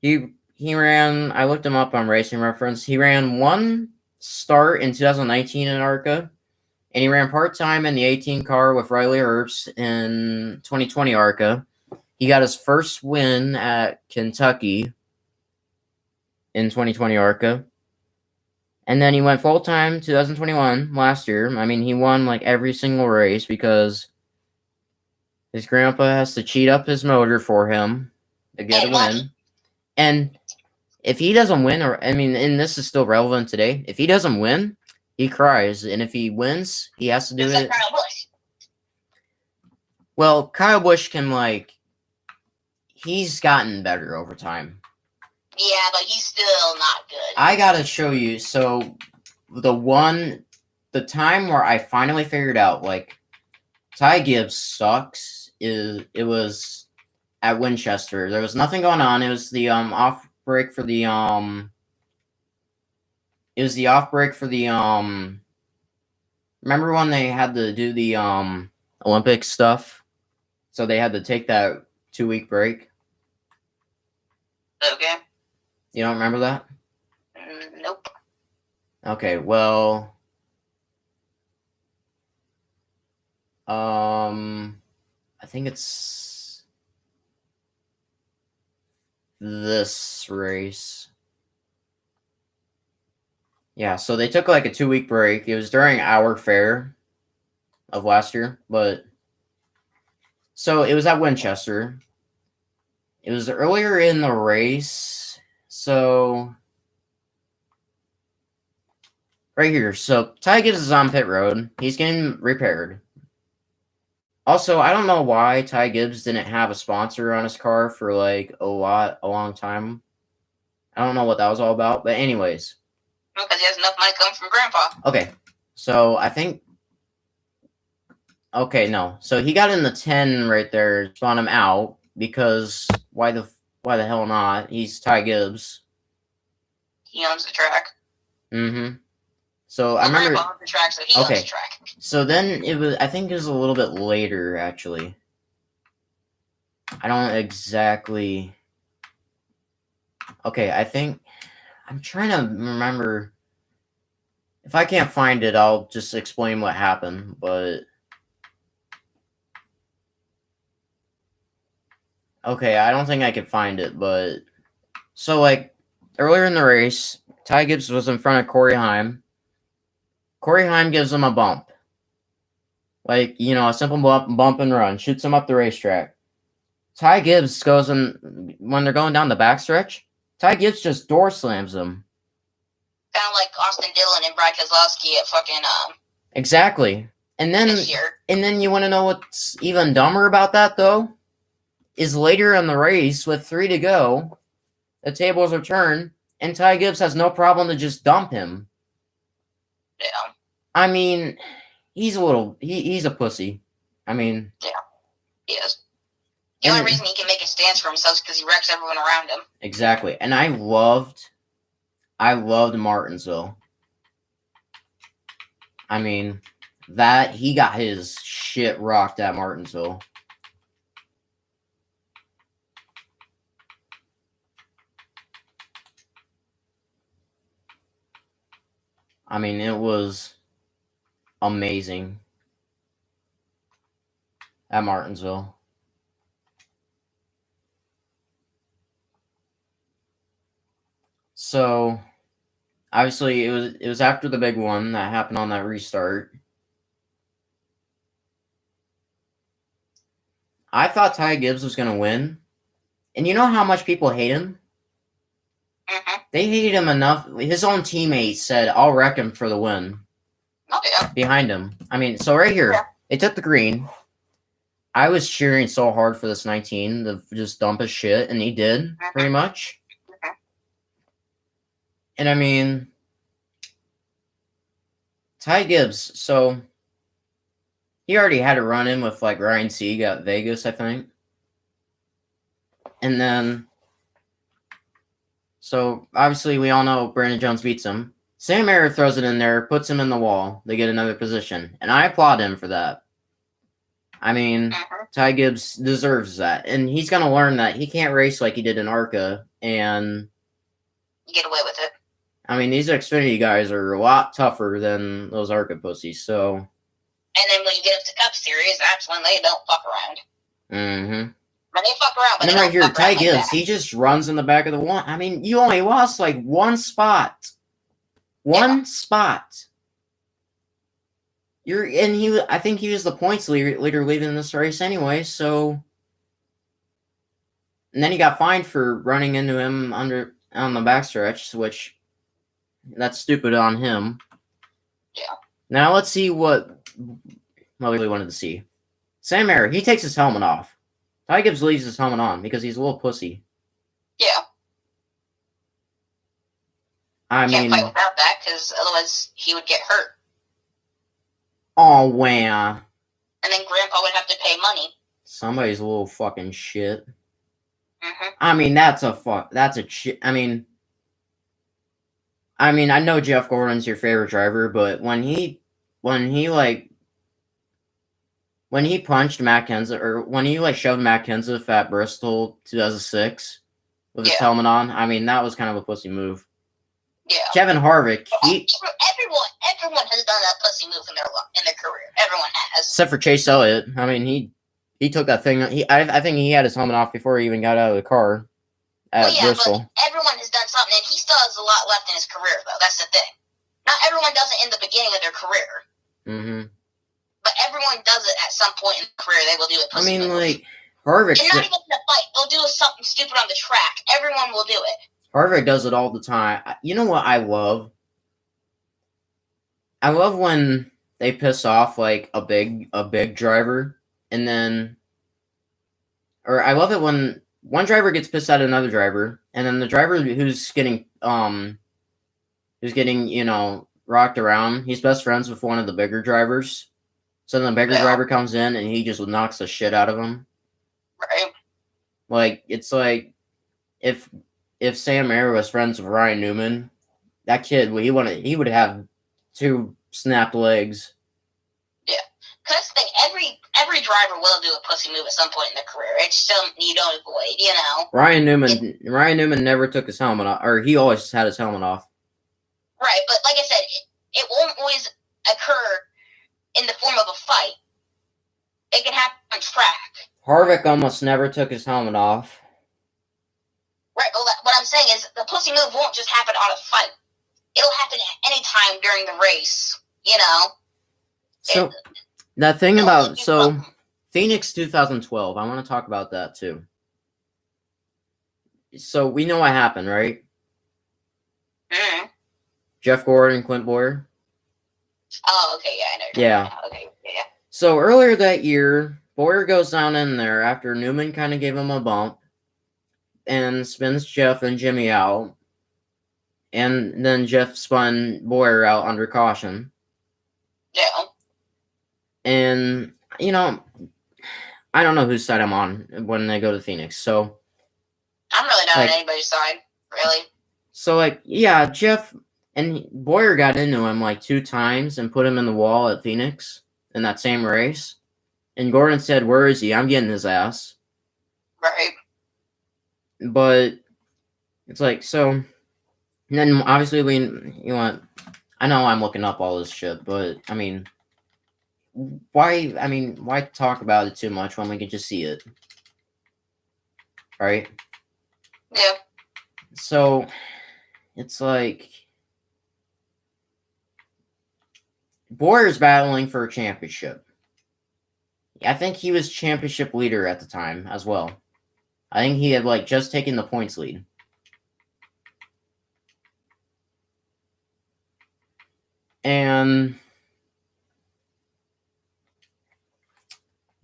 he ran... I looked him up on Racing Reference. He ran one start in 2019 in ARCA, and he ran part-time in the 18 car with Riley Herbst in 2020 ARCA. He got his first win at Kentucky in 2020 ARCA. And then he went full-time 2021, last year. He won, like, every single race because his grandpa has to cheat up his motor for him to get a win. And if he doesn't win, and this is still relevant today, if he doesn't win, he cries. And if he wins, he has to do it. Kyle Busch. Well, Kyle Busch can, like... He's gotten better over time. Yeah, but he's still not good. I gotta show you. So, the time where I finally figured out, like, Ty Gibbs sucks, it was at Winchester. There was nothing going on. It was the off break for the remember when they had to do the Olympic stuff? So they had to take that 2-week break. Okay. You don't remember that? Nope. Okay, well, I think it's this race. Yeah, so they took like a 2-week break. It was during our fair of last year, but so it was at Winchester. It was earlier in the race. So right here. So Ty Gibbs is on pit road. He's getting repaired. Also, I don't know why Ty Gibbs didn't have a sponsor on his car for like a long time. I don't know what that was all about, but anyways. Because he has enough money coming from Grandpa. Okay, so I think. Okay, no. So he got in the 10 right there, spun him out because why the hell not? He's Ty Gibbs. He owns the track. Mm-hmm. So I remember. Grandpa owns the track, so he owns the track. So then it was. I think it was a little bit later, actually. I don't exactly. Okay, I think I'm trying to remember. If I can't find it, I'll just explain what happened. But okay, I don't think I could find it. But so like earlier in the race, Ty Gibbs was in front of Corey Heim. Corey Heim gives him a bump. Like, a simple bump and run. Shoots him up the racetrack. Ty Gibbs goes in, when they're going down the backstretch, Ty Gibbs just door slams him. Kind of like Austin Dillon and Brad Keselowski at fucking, Exactly. And then you want to know what's even dumber about that, though? Is later in the race, with 3 to go, the tables are turned, and Ty Gibbs has no problem to just dump him. Yeah. I mean, he's a pussy. I mean. Yeah, he is. The only reason he can make a stance for himself is because he wrecks everyone around him. Exactly. And I loved Martinsville. I mean, he got his shit rocked at Martinsville. I mean, it was amazing at Martinsville. So, obviously, it was after the big one that happened on that restart. I thought Ty Gibbs was going to win. And you know how much people hate him? Mm-hmm. They hated him enough. His own teammates said, I'll wreck him for the win. Oh, yeah. Behind him. I mean, so right here, They took the green. I was cheering so hard for this 19 to just dump his shit, and he did, pretty much. And I mean, Ty Gibbs, so he already had a run in with like Ryan Sieg at Vegas, I think. And then, so obviously we all know Brandon Jones beats him. Sam Mayer throws it in there, puts him in the wall. They get another position. And I applaud him for that. I mean, Ty Gibbs deserves that. And he's going to learn that he can't race like he did in ARCA and get away with it. I mean, these Xfinity guys are a lot tougher than those ARCA pussies, so. And then when you get up to Cup Series, that's when they don't fuck around. Mm-hmm. When they fuck around, but and then right here, Ty Gibbs, he just runs in the back of the one. I mean, you only lost like one spot. One spot. I think he was the points leader leading this race anyway, so. And then he got fined for running into him on the backstretch, which that's stupid on him. Yeah. Now let's see what I really wanted to see. Sam Mayer, he takes his helmet off. Ty Gibbs leaves his helmet on because he's a little pussy. Yeah. I mean, can't fight without that because otherwise he would get hurt. Oh, wow. And then Grandpa would have to pay money. Somebody's a little fucking shit. Mm-hmm. I mean, I mean, I know Jeff Gordon's your favorite driver, but when he like when he punched Matt Kenseth, or when he like shoved Matt Kenseth at Bristol 2006 with his helmet on, I mean that was kind of a pussy move. Yeah. Kevin Harvick, everyone has done that pussy move in their career. Everyone has, except for Chase Elliott. I mean he took that thing. I think he had his helmet off before he even got out of the car at Bristol. But everyone has done something, and he still has a lot left in his career, though. That's the thing. Not everyone does it in the beginning of their career. Mm-hmm. But everyone does it at some point in their career. They will do it. I mean, like Harvick. And not even in a fight. They'll do something stupid on the track. Everyone will do it. Harvick does it all the time. You know what I love? I love when they piss off like a big driver, and then, or I love it when one driver gets pissed at another driver, and then the driver who's getting rocked around, he's best friends with one of the bigger drivers. So then the bigger driver comes in and he just knocks the shit out of him. Right. Like it's like if Sam Mayer was friends with Ryan Newman, that kid he would have 2 snapped legs. Yeah. Because the thing, every driver will do a pussy move at some point in their career. It's something you don't avoid, you know. Ryan Newman never took his helmet off, or he always had his helmet off. Right, but like I said, it won't always occur in the form of a fight. It can happen on track. Harvick almost never took his helmet off. Right, but what I'm saying is the pussy move won't just happen on a fight. It'll happen at any time during the race, you know. So that thing about Phoenix 2012, I want to talk about that too. So we know what happened, right? Mm-hmm. Jeff Gordon, Clint Bowyer. Oh, okay, yeah, I know. Yeah. Okay, yeah. So earlier that year, Bowyer goes down in there after Newman kind of gave him a bump and spins Jeff and Jimmy out. And then Jeff spun Bowyer out under caution. Yeah. And, you know, I don't know whose side I'm on when they go to Phoenix, so. I'm really not on anybody's side, really. So, like, yeah, Jeff and Bowyer got into him like 2 times and put him in the wall at Phoenix in that same race. And Gordon said, "Where is he? I'm getting his ass." Right. But it's like, so, and then obviously I know I'm looking up all this shit, but I mean, why talk about it too much when we can just see it? Right? Yeah. So, it's like, Bowyer's battling for a championship. I think he was championship leader at the time as well. I think he had like just taken the points lead. And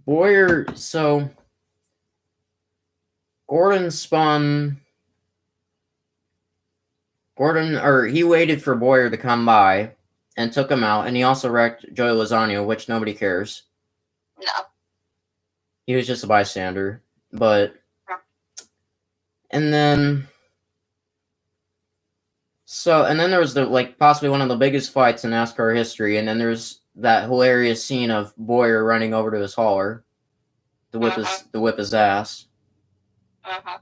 Bowyer, so he waited for Bowyer to come by and took him out, and he also wrecked Joey Lozano, which nobody cares. No. He was just a bystander. But and then there was possibly one of the biggest fights in NASCAR history, and then there's that hilarious scene of Bowyer running over to his hauler to whip his ass. Uh-huh.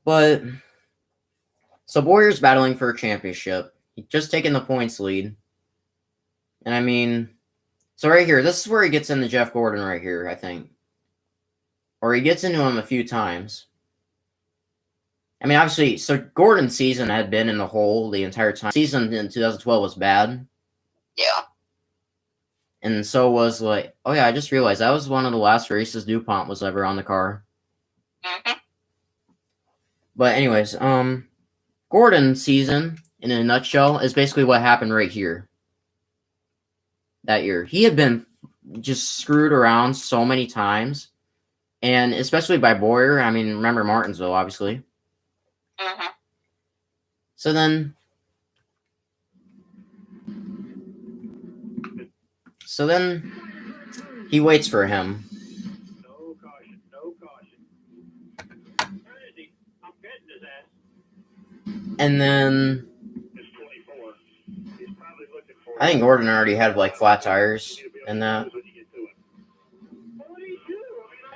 But so Bowyer's battling for a championship. He's just taking the points lead. And I mean, so right here, this is where he gets into Jeff Gordon right here, I think. Or he gets into him a few times. I mean, obviously, so Gordon's season had been in the hole the entire time. Season in 2012 was bad. Yeah. And so was oh yeah, I just realized that was one of the last races DuPont was ever on the car. Mm-hmm. But anyways, Gordon's season, in a nutshell, is basically what happened right here. That year. He had been just screwed around so many times. And especially by Bowyer. I mean, remember Martinsville, obviously. Mm-hmm. So then he waits for him. No caution. Where is he? I'm getting his ass. And then It's 24. He's probably looking for I think Gordon already had flat tires and that.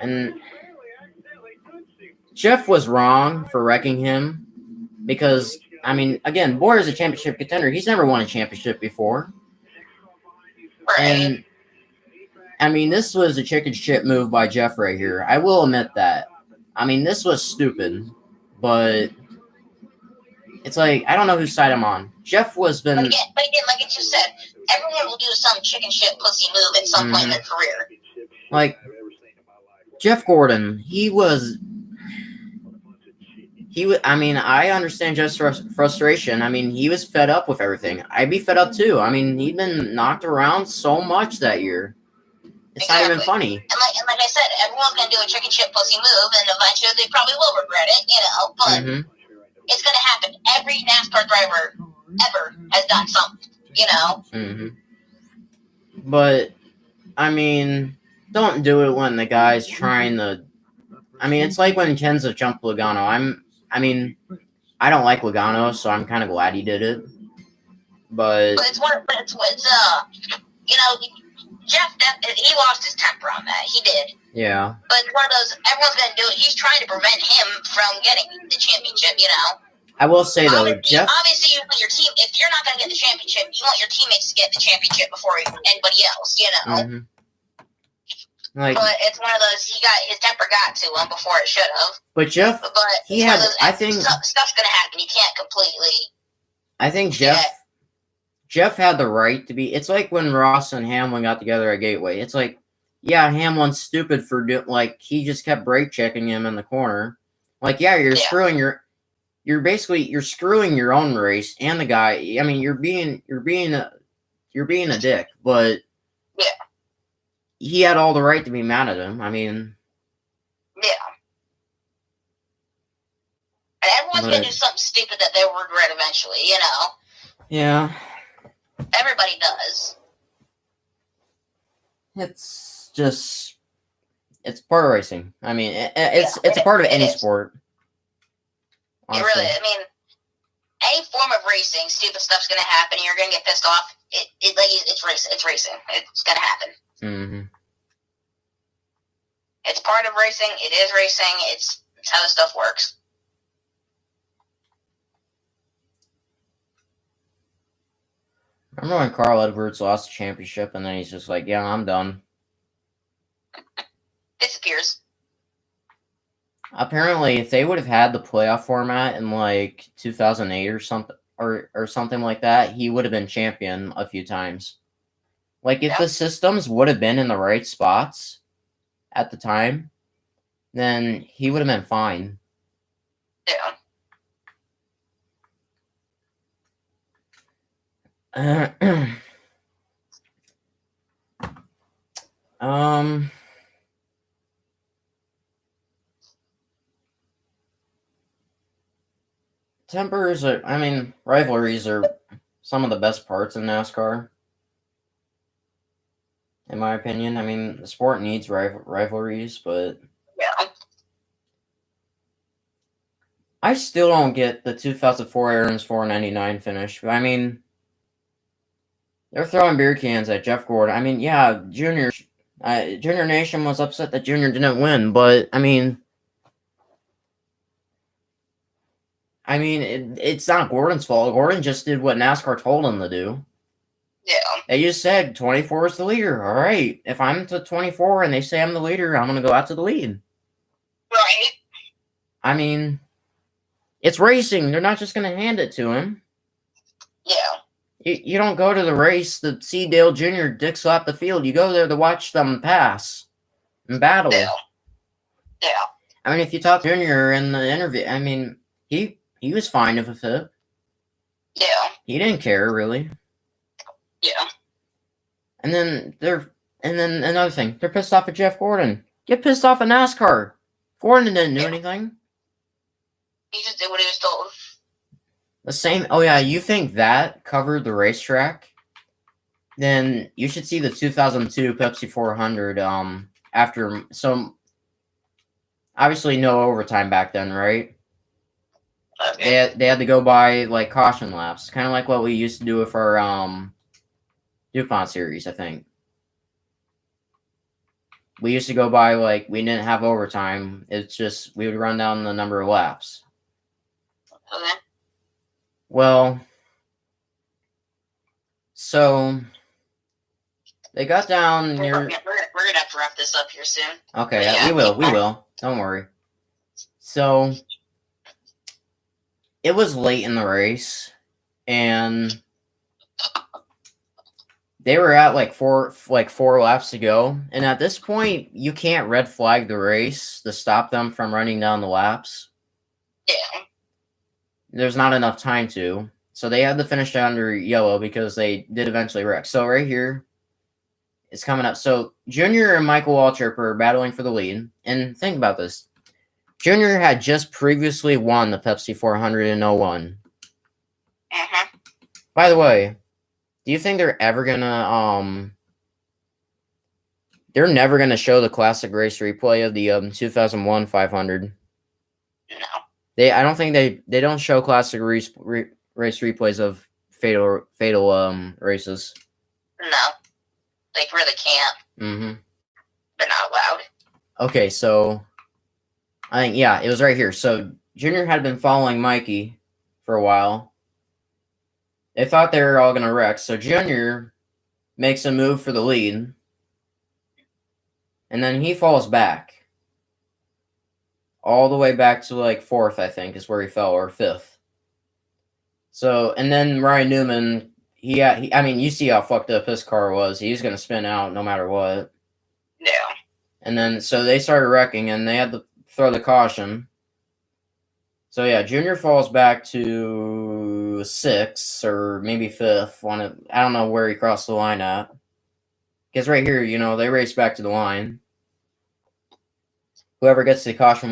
And Jeff was wrong for wrecking him because, I mean, again, Boyer is a championship contender. He's never won a championship before. Right. And, I mean, this was a chicken shit move by Jeff right here. I will admit that. I mean, this was stupid, but it's like, I don't know whose side I'm on. Jeff was been... But again, like you just said, everyone will do some chicken shit pussy move at some point in their career. Like, Jeff Gordon, he was, I mean, I understand Jeff's frustration. I mean, he was fed up with everything. I'd be fed up too. I mean, he'd been knocked around so much that year. It's not even funny. And like I said, everyone's going to do a chicken shit pussy move, and eventually they probably will regret it, but it's going to happen. Every NASCAR driver ever has done something, But, I mean, don't do it when the guy's trying to... I mean, it's like when Kenza jumped Logano. I mean, I don't like Logano, so I'm kind of glad he did it. But Jeff, he lost his temper on that. He did. Yeah. But it's one of those, everyone's going to do it. He's trying to prevent him from getting the championship, I will say, though, Jeff... Obviously, you want your team, if you're not going to get the championship, you want your teammates to get the championship before anybody else, Like, but it's one of those, his temper got to him before it should have. But Jeff, I think... Stuff's going to happen. You can't completely... I think Jeff had the right to be... It's like when Ross and Hamlin got together at Gateway. It's like, yeah, Hamlin's stupid for he just kept brake checking him in the corner. Like, yeah, you're screwing you're screwing your own race and the guy. I mean, you're being a dick, but he had all the right to be mad at him. I mean, and everyone's gonna do something stupid that they will regret eventually. Yeah. Everybody does. It's part of racing. I mean, it's a part of any sport. Honestly. It really, I mean, any form of racing, stupid stuff's gonna happen. You're gonna get pissed off. It's racing. It's racing. It's gonna happen. It's part of racing. It is racing. It's how this stuff works. Remember when Carl Edwards lost the championship and then he's just like, yeah, I'm done. Disappears. Apparently, if they would have had the playoff format in like 2008 or something, or something like that, he would have been champion a few times. Like, if the systems would have been in the right spots at the time, then he would have been fine. Tempers are, I mean, rivalries are some of the best parts in NASCAR. In my opinion. I mean, the sport needs rivalries, but... I still don't get the 2004 Aaron's 499 finish. I mean, they're throwing beer cans at Jeff Gordon. I mean, yeah, Junior Nation was upset that Junior didn't win, but, I mean, it's not Gordon's fault. Gordon just did what NASCAR told him to do. They just said 24 is the leader. All right. If I'm to 24 and they say I'm the leader, I'm going to go out to the lead. Right. I mean, it's racing. They're not just going to hand it to him. You don't go to the race to see Dale Jr. dick slap the field. You go there to watch them pass and battle. I mean, if you talk to Jr. in the interview, I mean, he was fine with it. He didn't care, really. And then another thing, they're pissed off at Jeff Gordon. Get pissed off at NASCAR. Gordon didn't do anything. He just did what he was told. The same. Oh yeah, you think that covered the racetrack? Then you should see the 2002 Pepsi 400. After some, obviously no overtime back then, right? They had to go by like caution laps, kind of like what we used to do with our DuPont series, I think. we used to go by like we didn't have overtime. It's just we would run down the number of laps. Okay. Well, so they got down near. We're gonna have to wrap this up here soon. Okay, yeah, we will. Don't worry. So it was late in the race, and they were at like four laps to go. And at this point, you can't red flag the race to stop them from running down the laps. Yeah. There's not enough time to. So they had to finish under yellow because they did eventually wreck. So right here, it's coming up. So Junior and Michael Waltrip are battling for the lead. And think about this. Junior had just previously won the Pepsi 400 in 01. Uh-huh. By the way, do you think they're ever gonna they're never gonna show the classic race replay of the 2001 500? No. I don't think they don't show classic race replays of fatal races. No. They really can't. Mm-hmm. They're not allowed. Okay, so I think it was right here. So Junior had been following Mikey for a while. They thought they were all gonna wreck, so Junior makes a move for the lead. And then he falls back. All the way back to like 4th, I think, is where he fell, or 5th. So, and then Ryan Newman, I mean, you see how fucked up his car was. He's going to spin out no matter what. Yeah. And then, so they started wrecking, and they had to throw the caution. So, yeah, Junior falls back to 6th, or maybe 5th. I don't know where he crossed the line at. Because right here, they race back to the line. Whoever gets the caution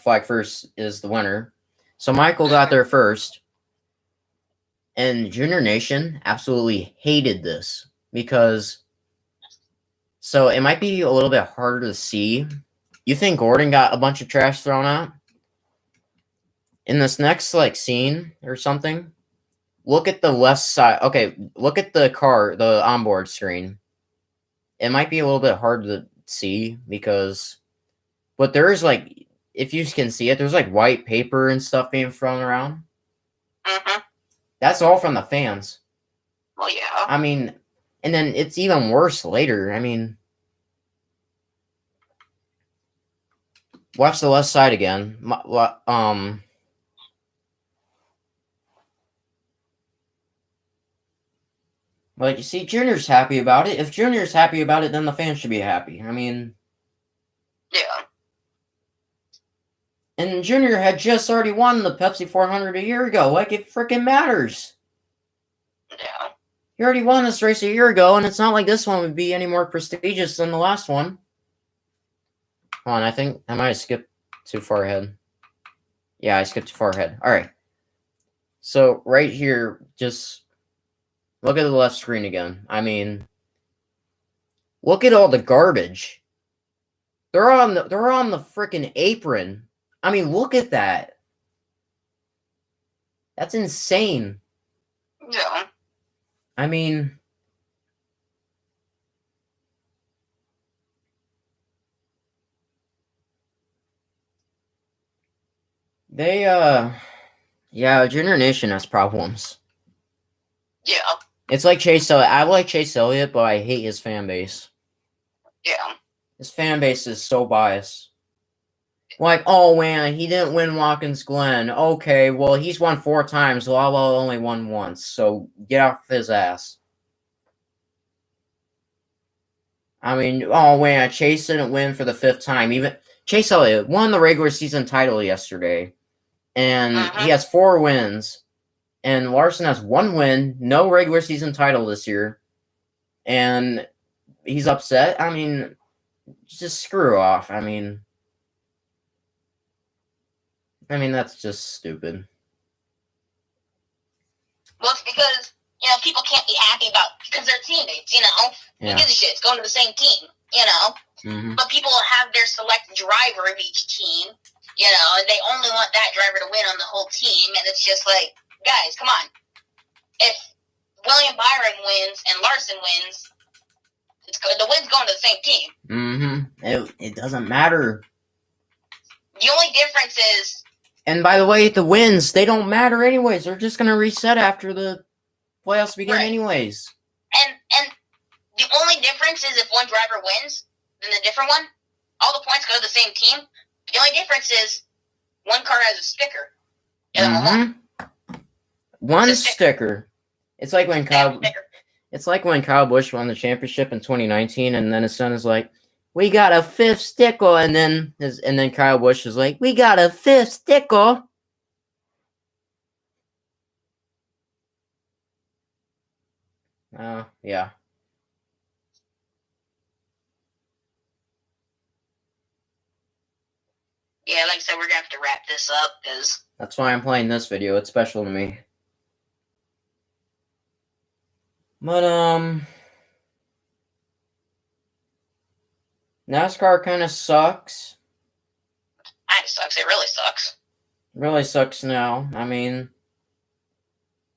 flag first is the winner. So Michael got there first. And Junior Nation absolutely hated this because, so it might be a little bit harder to see. You think Gordon got a bunch of trash thrown out? In this next scene or something, look at the left side. Okay, look at the onboard screen. It might be a little bit hard to see but there is if you can see it, there's white paper and stuff being thrown around. Mm-hmm. That's all from the fans. Well, yeah. I mean, and then it's even worse later. I mean, watch the left side again. But you see, Junior's happy about it. If Junior's happy about it, then the fans should be happy. I mean, yeah. And Junior had just already won the Pepsi 400 a year ago. It freaking matters. Yeah. He already won this race a year ago, and it's not like this one would be any more prestigious than the last one. Hold on, I think I might have skipped too far ahead. Yeah, I skipped too far ahead. All right. So right here, just look at the left screen again. I mean, look at all the garbage. They're on the freaking apron. I mean, look at that. That's insane. Yeah. I mean, they Junior Nation has problems. Yeah. It's like Chase Elliott. I like Chase Elliott, but I hate his fan base. Yeah. His fan base is so biased. Oh man, he didn't win Watkins Glen. Okay, well he's won 4 times. Lala only won once, so get off his ass. I mean, oh man, Chase didn't win for the 5th time. Even Chase Elliott won the regular season title yesterday, and he has 4 wins. And Larson has 1 win, no regular season title this year, and he's upset. I mean, just screw off. I mean, that's just stupid. Well, it's because, people can't be happy because they're teammates, Yeah. Who gives a shit? It's going to the same team, Mm-hmm. But people have their select driver of each team, and they only want that driver to win on the whole team, and it's just like, guys, come on. If William Byron wins and Larson wins, The win's going to the same team. It doesn't matter. The only difference is. And by the way, the wins, they don't matter anyways. They're just gonna reset after the playoffs begin anyways. And the only difference is if one driver wins, then the different one, all the points go to the same team. The only difference is one car has a sticker. One sticker. It's like when Kyle Busch won the championship in 2019, and then his son is like, "We got a fifth sticker," and then Kyle Busch is like, "We got a fifth sticker." Yeah. Yeah, like I said, we're gonna have to wrap this up because that's why I'm playing this video. It's special to me. But NASCAR kind of sucks. It sucks. It really sucks. Really sucks now. I mean,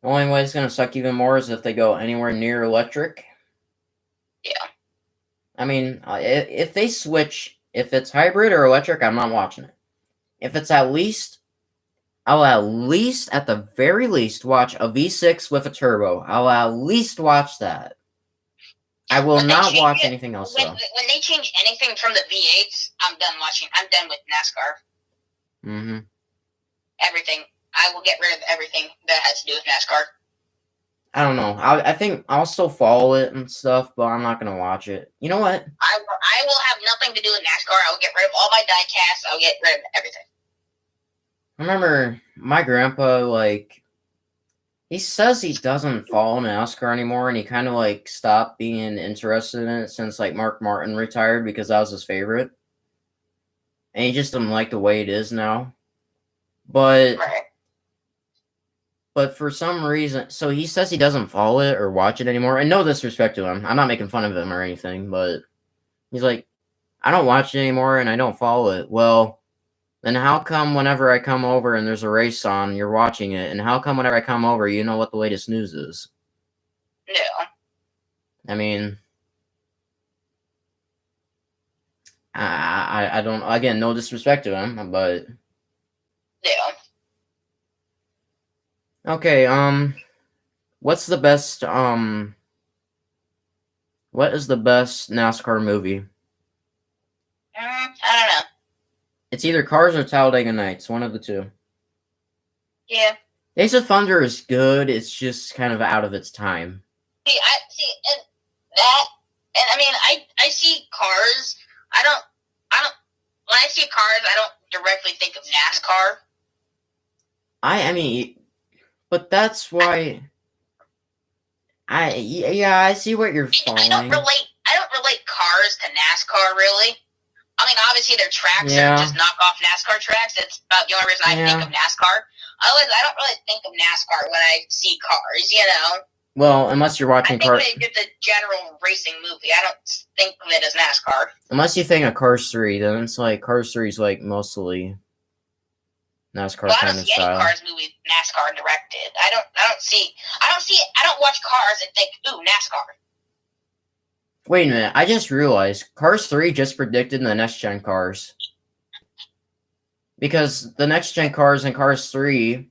the only way it's gonna suck even more is if they go anywhere near electric. Yeah. I mean, if they switch, if it's hybrid or electric, I'm not watching it. If it's I'll at the very least watch a V6 with a turbo. I'll at least watch that. I will not watch anything else, though. When they change anything from the V8s, I'm done watching. I'm done with NASCAR. Everything. I will get rid of everything that has to do with NASCAR. I don't know. I think I'll still follow it and stuff, but I'm not going to watch it. You know what? I will have nothing to do with NASCAR. I will get rid of all my diecasts. I'll get rid of everything. I remember my grandpa, he says he doesn't follow NASCAR anymore, and he kind of, stopped being interested in it since, Mark Martin retired because that was his favorite. And he just doesn't like the way it is now. But for some reason, so he says he doesn't follow it or watch it anymore. And no disrespect to him. I'm not making fun of him or anything, but he's like, I don't watch it anymore and I don't follow it. Well, then how come whenever I come over and there's a race on, you're watching it? And how come whenever I come over, you know what the latest news is? No. I mean, I don't, again, no disrespect to him, but... Yeah. Okay, what's the best, what is the best NASCAR movie? I don't know. It's either Cars or Talladega Nights, one of the two. Yeah. Days of Thunder is good, it's just kind of out of its time. I see Cars. When I see Cars, I don't directly think of NASCAR. I mean, but that's why I see what you're following. I don't relate Cars to NASCAR really. I mean, obviously they're tracks that are just knockoff NASCAR tracks. That's about the only reason I think of NASCAR. Otherwise, I don't really think of NASCAR when I see Cars, Well, unless you're watching Cars. I think it's a general racing movie. I don't think of it as NASCAR. Unless you think of Cars 3, then it's Cars 3 is mostly NASCAR kind of style. I don't see any Cars movie NASCAR directed. I don't watch Cars and think, ooh, NASCAR. Wait a minute, I just realized Cars 3 just predicted the next gen cars. Because the next gen cars in Cars 3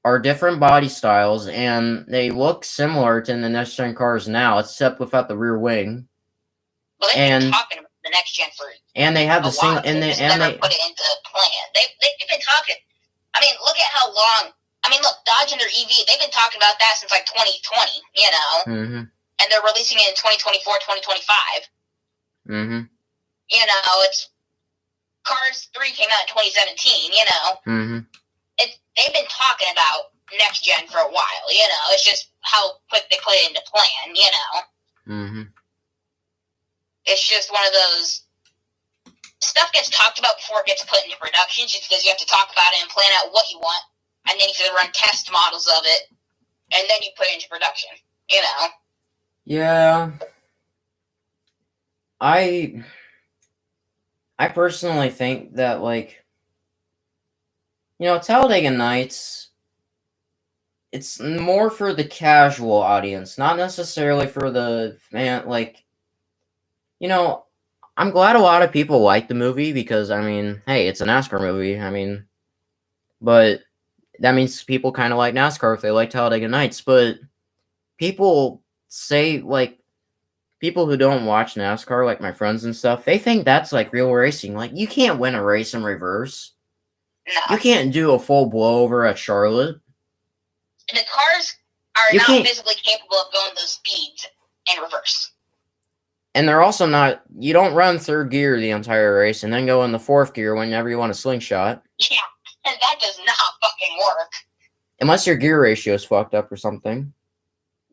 are different body styles and they look similar to the next gen cars now, except without the rear wing. Well, they've been talking about the next gen for and they have the single and they never put it into plan. They've been talking. I mean, look at how long. I mean, look, Dodge and their EV. They've been talking about that since 2020. Mm-hmm. And they're releasing it in 2024, 2025. Mm-hmm. It's Cars 3 came out in 2017. Mm-hmm. They've been talking about next gen for a while. It's just how quick they put it into plan. Mm-hmm. It's just one of those stuff gets talked about before it gets put into production, just because you have to talk about it and plan out what you want, and then you have to run test models of it, and then you put it into production. Yeah. I personally think that Talladega Nights, it's more for the casual audience, not necessarily for the fan. you know, I'm glad a lot of people like the movie because, I mean, hey, it's a NASCAR movie. I mean, but that means people kind of like NASCAR if they like Talladega Nights. But people say, like, people who don't watch NASCAR, like my friends and stuff, they think that's like real racing. Like, you can't win a race in reverse. No. You can't do a full blowover at Charlotte. The cars are not physically capable of going those speeds in reverse. And they're also not, you don't run third gear the entire race and then go in the fourth gear whenever you want a slingshot. Yeah, and that does not fucking work. Unless your gear ratio is fucked up or something.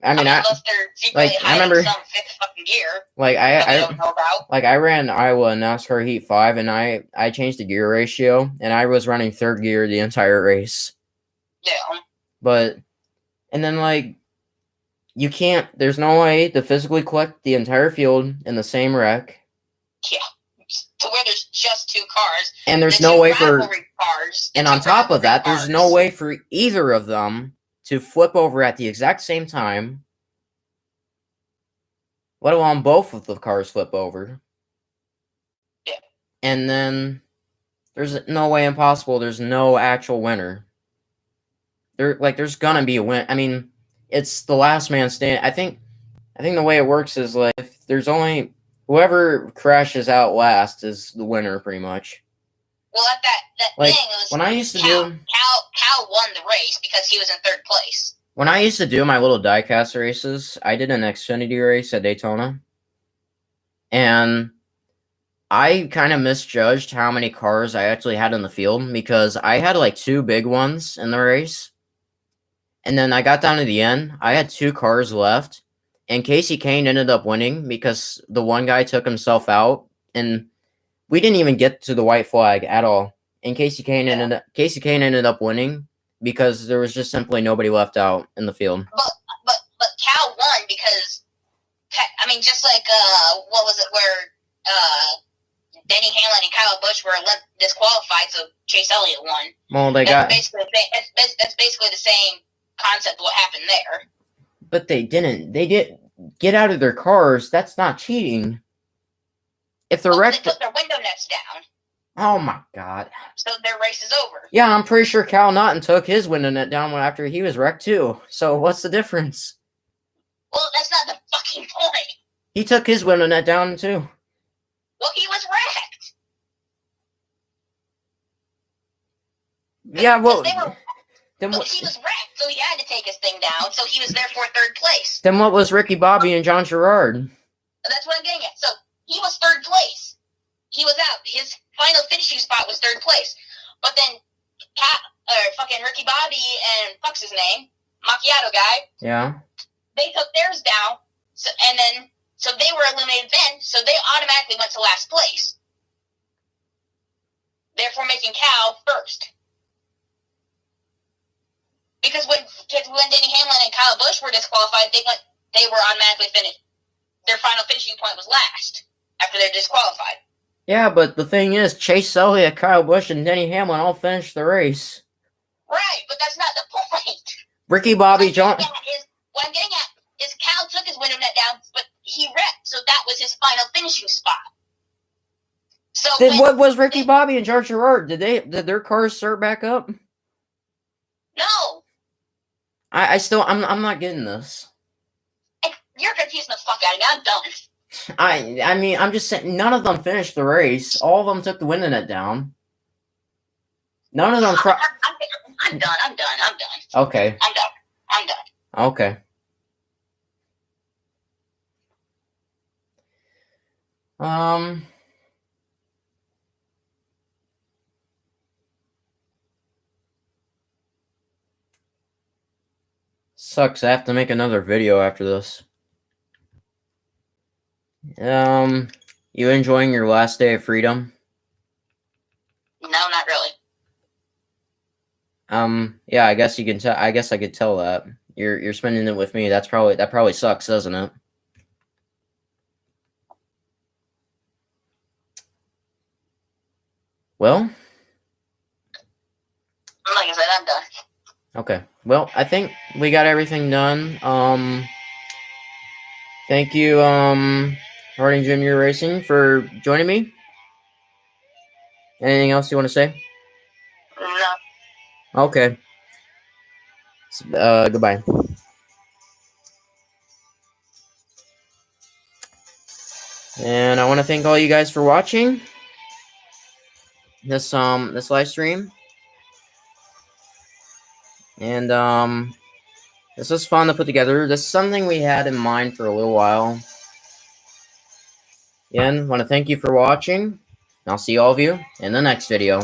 Unless they're secretly hiding some fifth fucking gear. Like, I don't know about. Like, I ran Iowa NASCAR Heat 5 and I changed the gear ratio and I was running third gear the entire race. Yeah. But, and then, like, you can't, there's no way to physically collect the entire field in the same wreck. Yeah. To where there's just two cars. And there's no way for, cars, and on top of that, there's no way for either of them to flip over at the exact same time. Let alone both of the cars flip over. Yeah. And then, there's no way impossible, there's no actual winner. There's gonna be a win. I mean, it's the last man standing. I think the way it works is like if there's only whoever crashes out last is the winner, pretty much. Well, at that like, thing, it was when I used to Cal won the race because he was in third place. When I used to do my little diecast races, I did an Xfinity race at Daytona, and I kind of misjudged how many cars I actually had in the field because I had like two big ones in the race. And then I got down to the end. I had two cars left. And Casey Kane ended up winning because the one guy took himself out. And we didn't even get to the white flag at all. And Casey Kane ended up winning because there was just simply nobody left out in the field. But Cal won because, I mean, just like, what was it, where Denny Hamlin and Kyle Busch were disqualified, so Chase Elliott won. Well, that's basically the same concept what happened there. But they didn't. They did get out of their cars. That's not cheating. If the wreck, they put their window nets down. Oh my god! So their race is over. Yeah, I'm pretty sure Cal Naughton took his window net down after he was wrecked too. So what's the difference? Well, that's not the fucking point. He took his window net down too. Well, he was wrecked. Yeah, well. He was wrecked, so he had to take his thing down, so he was therefore third place. Then what was Ricky Bobby and John Gerard? That's what I'm getting at. So he was third place. He was out. His final finishing spot was third place. But then fucking Ricky Bobby and fuck's his name, Macchiato guy. Yeah. They took theirs down, so they were eliminated then, so they automatically went to last place. Therefore making Cal first. Because when Denny Hamlin and Kyle Busch were disqualified, they were automatically finished. Their final finishing point was last after they're disqualified. Yeah, but the thing is, Chase Elliott, Kyle Busch, and Denny Hamlin all finished the race. Right, but that's not the point. Ricky Bobby, John. What I'm getting at is Cal took his window net down, but he wrecked, so that was his final finishing spot. So then what was Ricky Bobby and George Gerard? Did their cars start back up? No. I'm not getting this. You're confusing the fuck out of me. I'm done. I mean, I'm just saying, none of them finished the race. All of them took the window net down. None of them. I'm done. Okay. I'm done. Okay. Sucks. I have to make another video after this. You enjoying your last day of freedom? No, not really. Yeah, I guess you can tell. I guess I could tell that you're spending it with me. That probably sucks, doesn't it? Well, like I said, I'm done. Okay. Well, I think we got everything done. Thank you, Harding Junior Racing, for joining me. Anything else you want to say? No. Okay. Goodbye. And I want to thank all you guys for watching this live stream. And this was fun to put together. This is something we had in mind for a little while. Again, want to thank you for watching. I'll see all of you in the next video.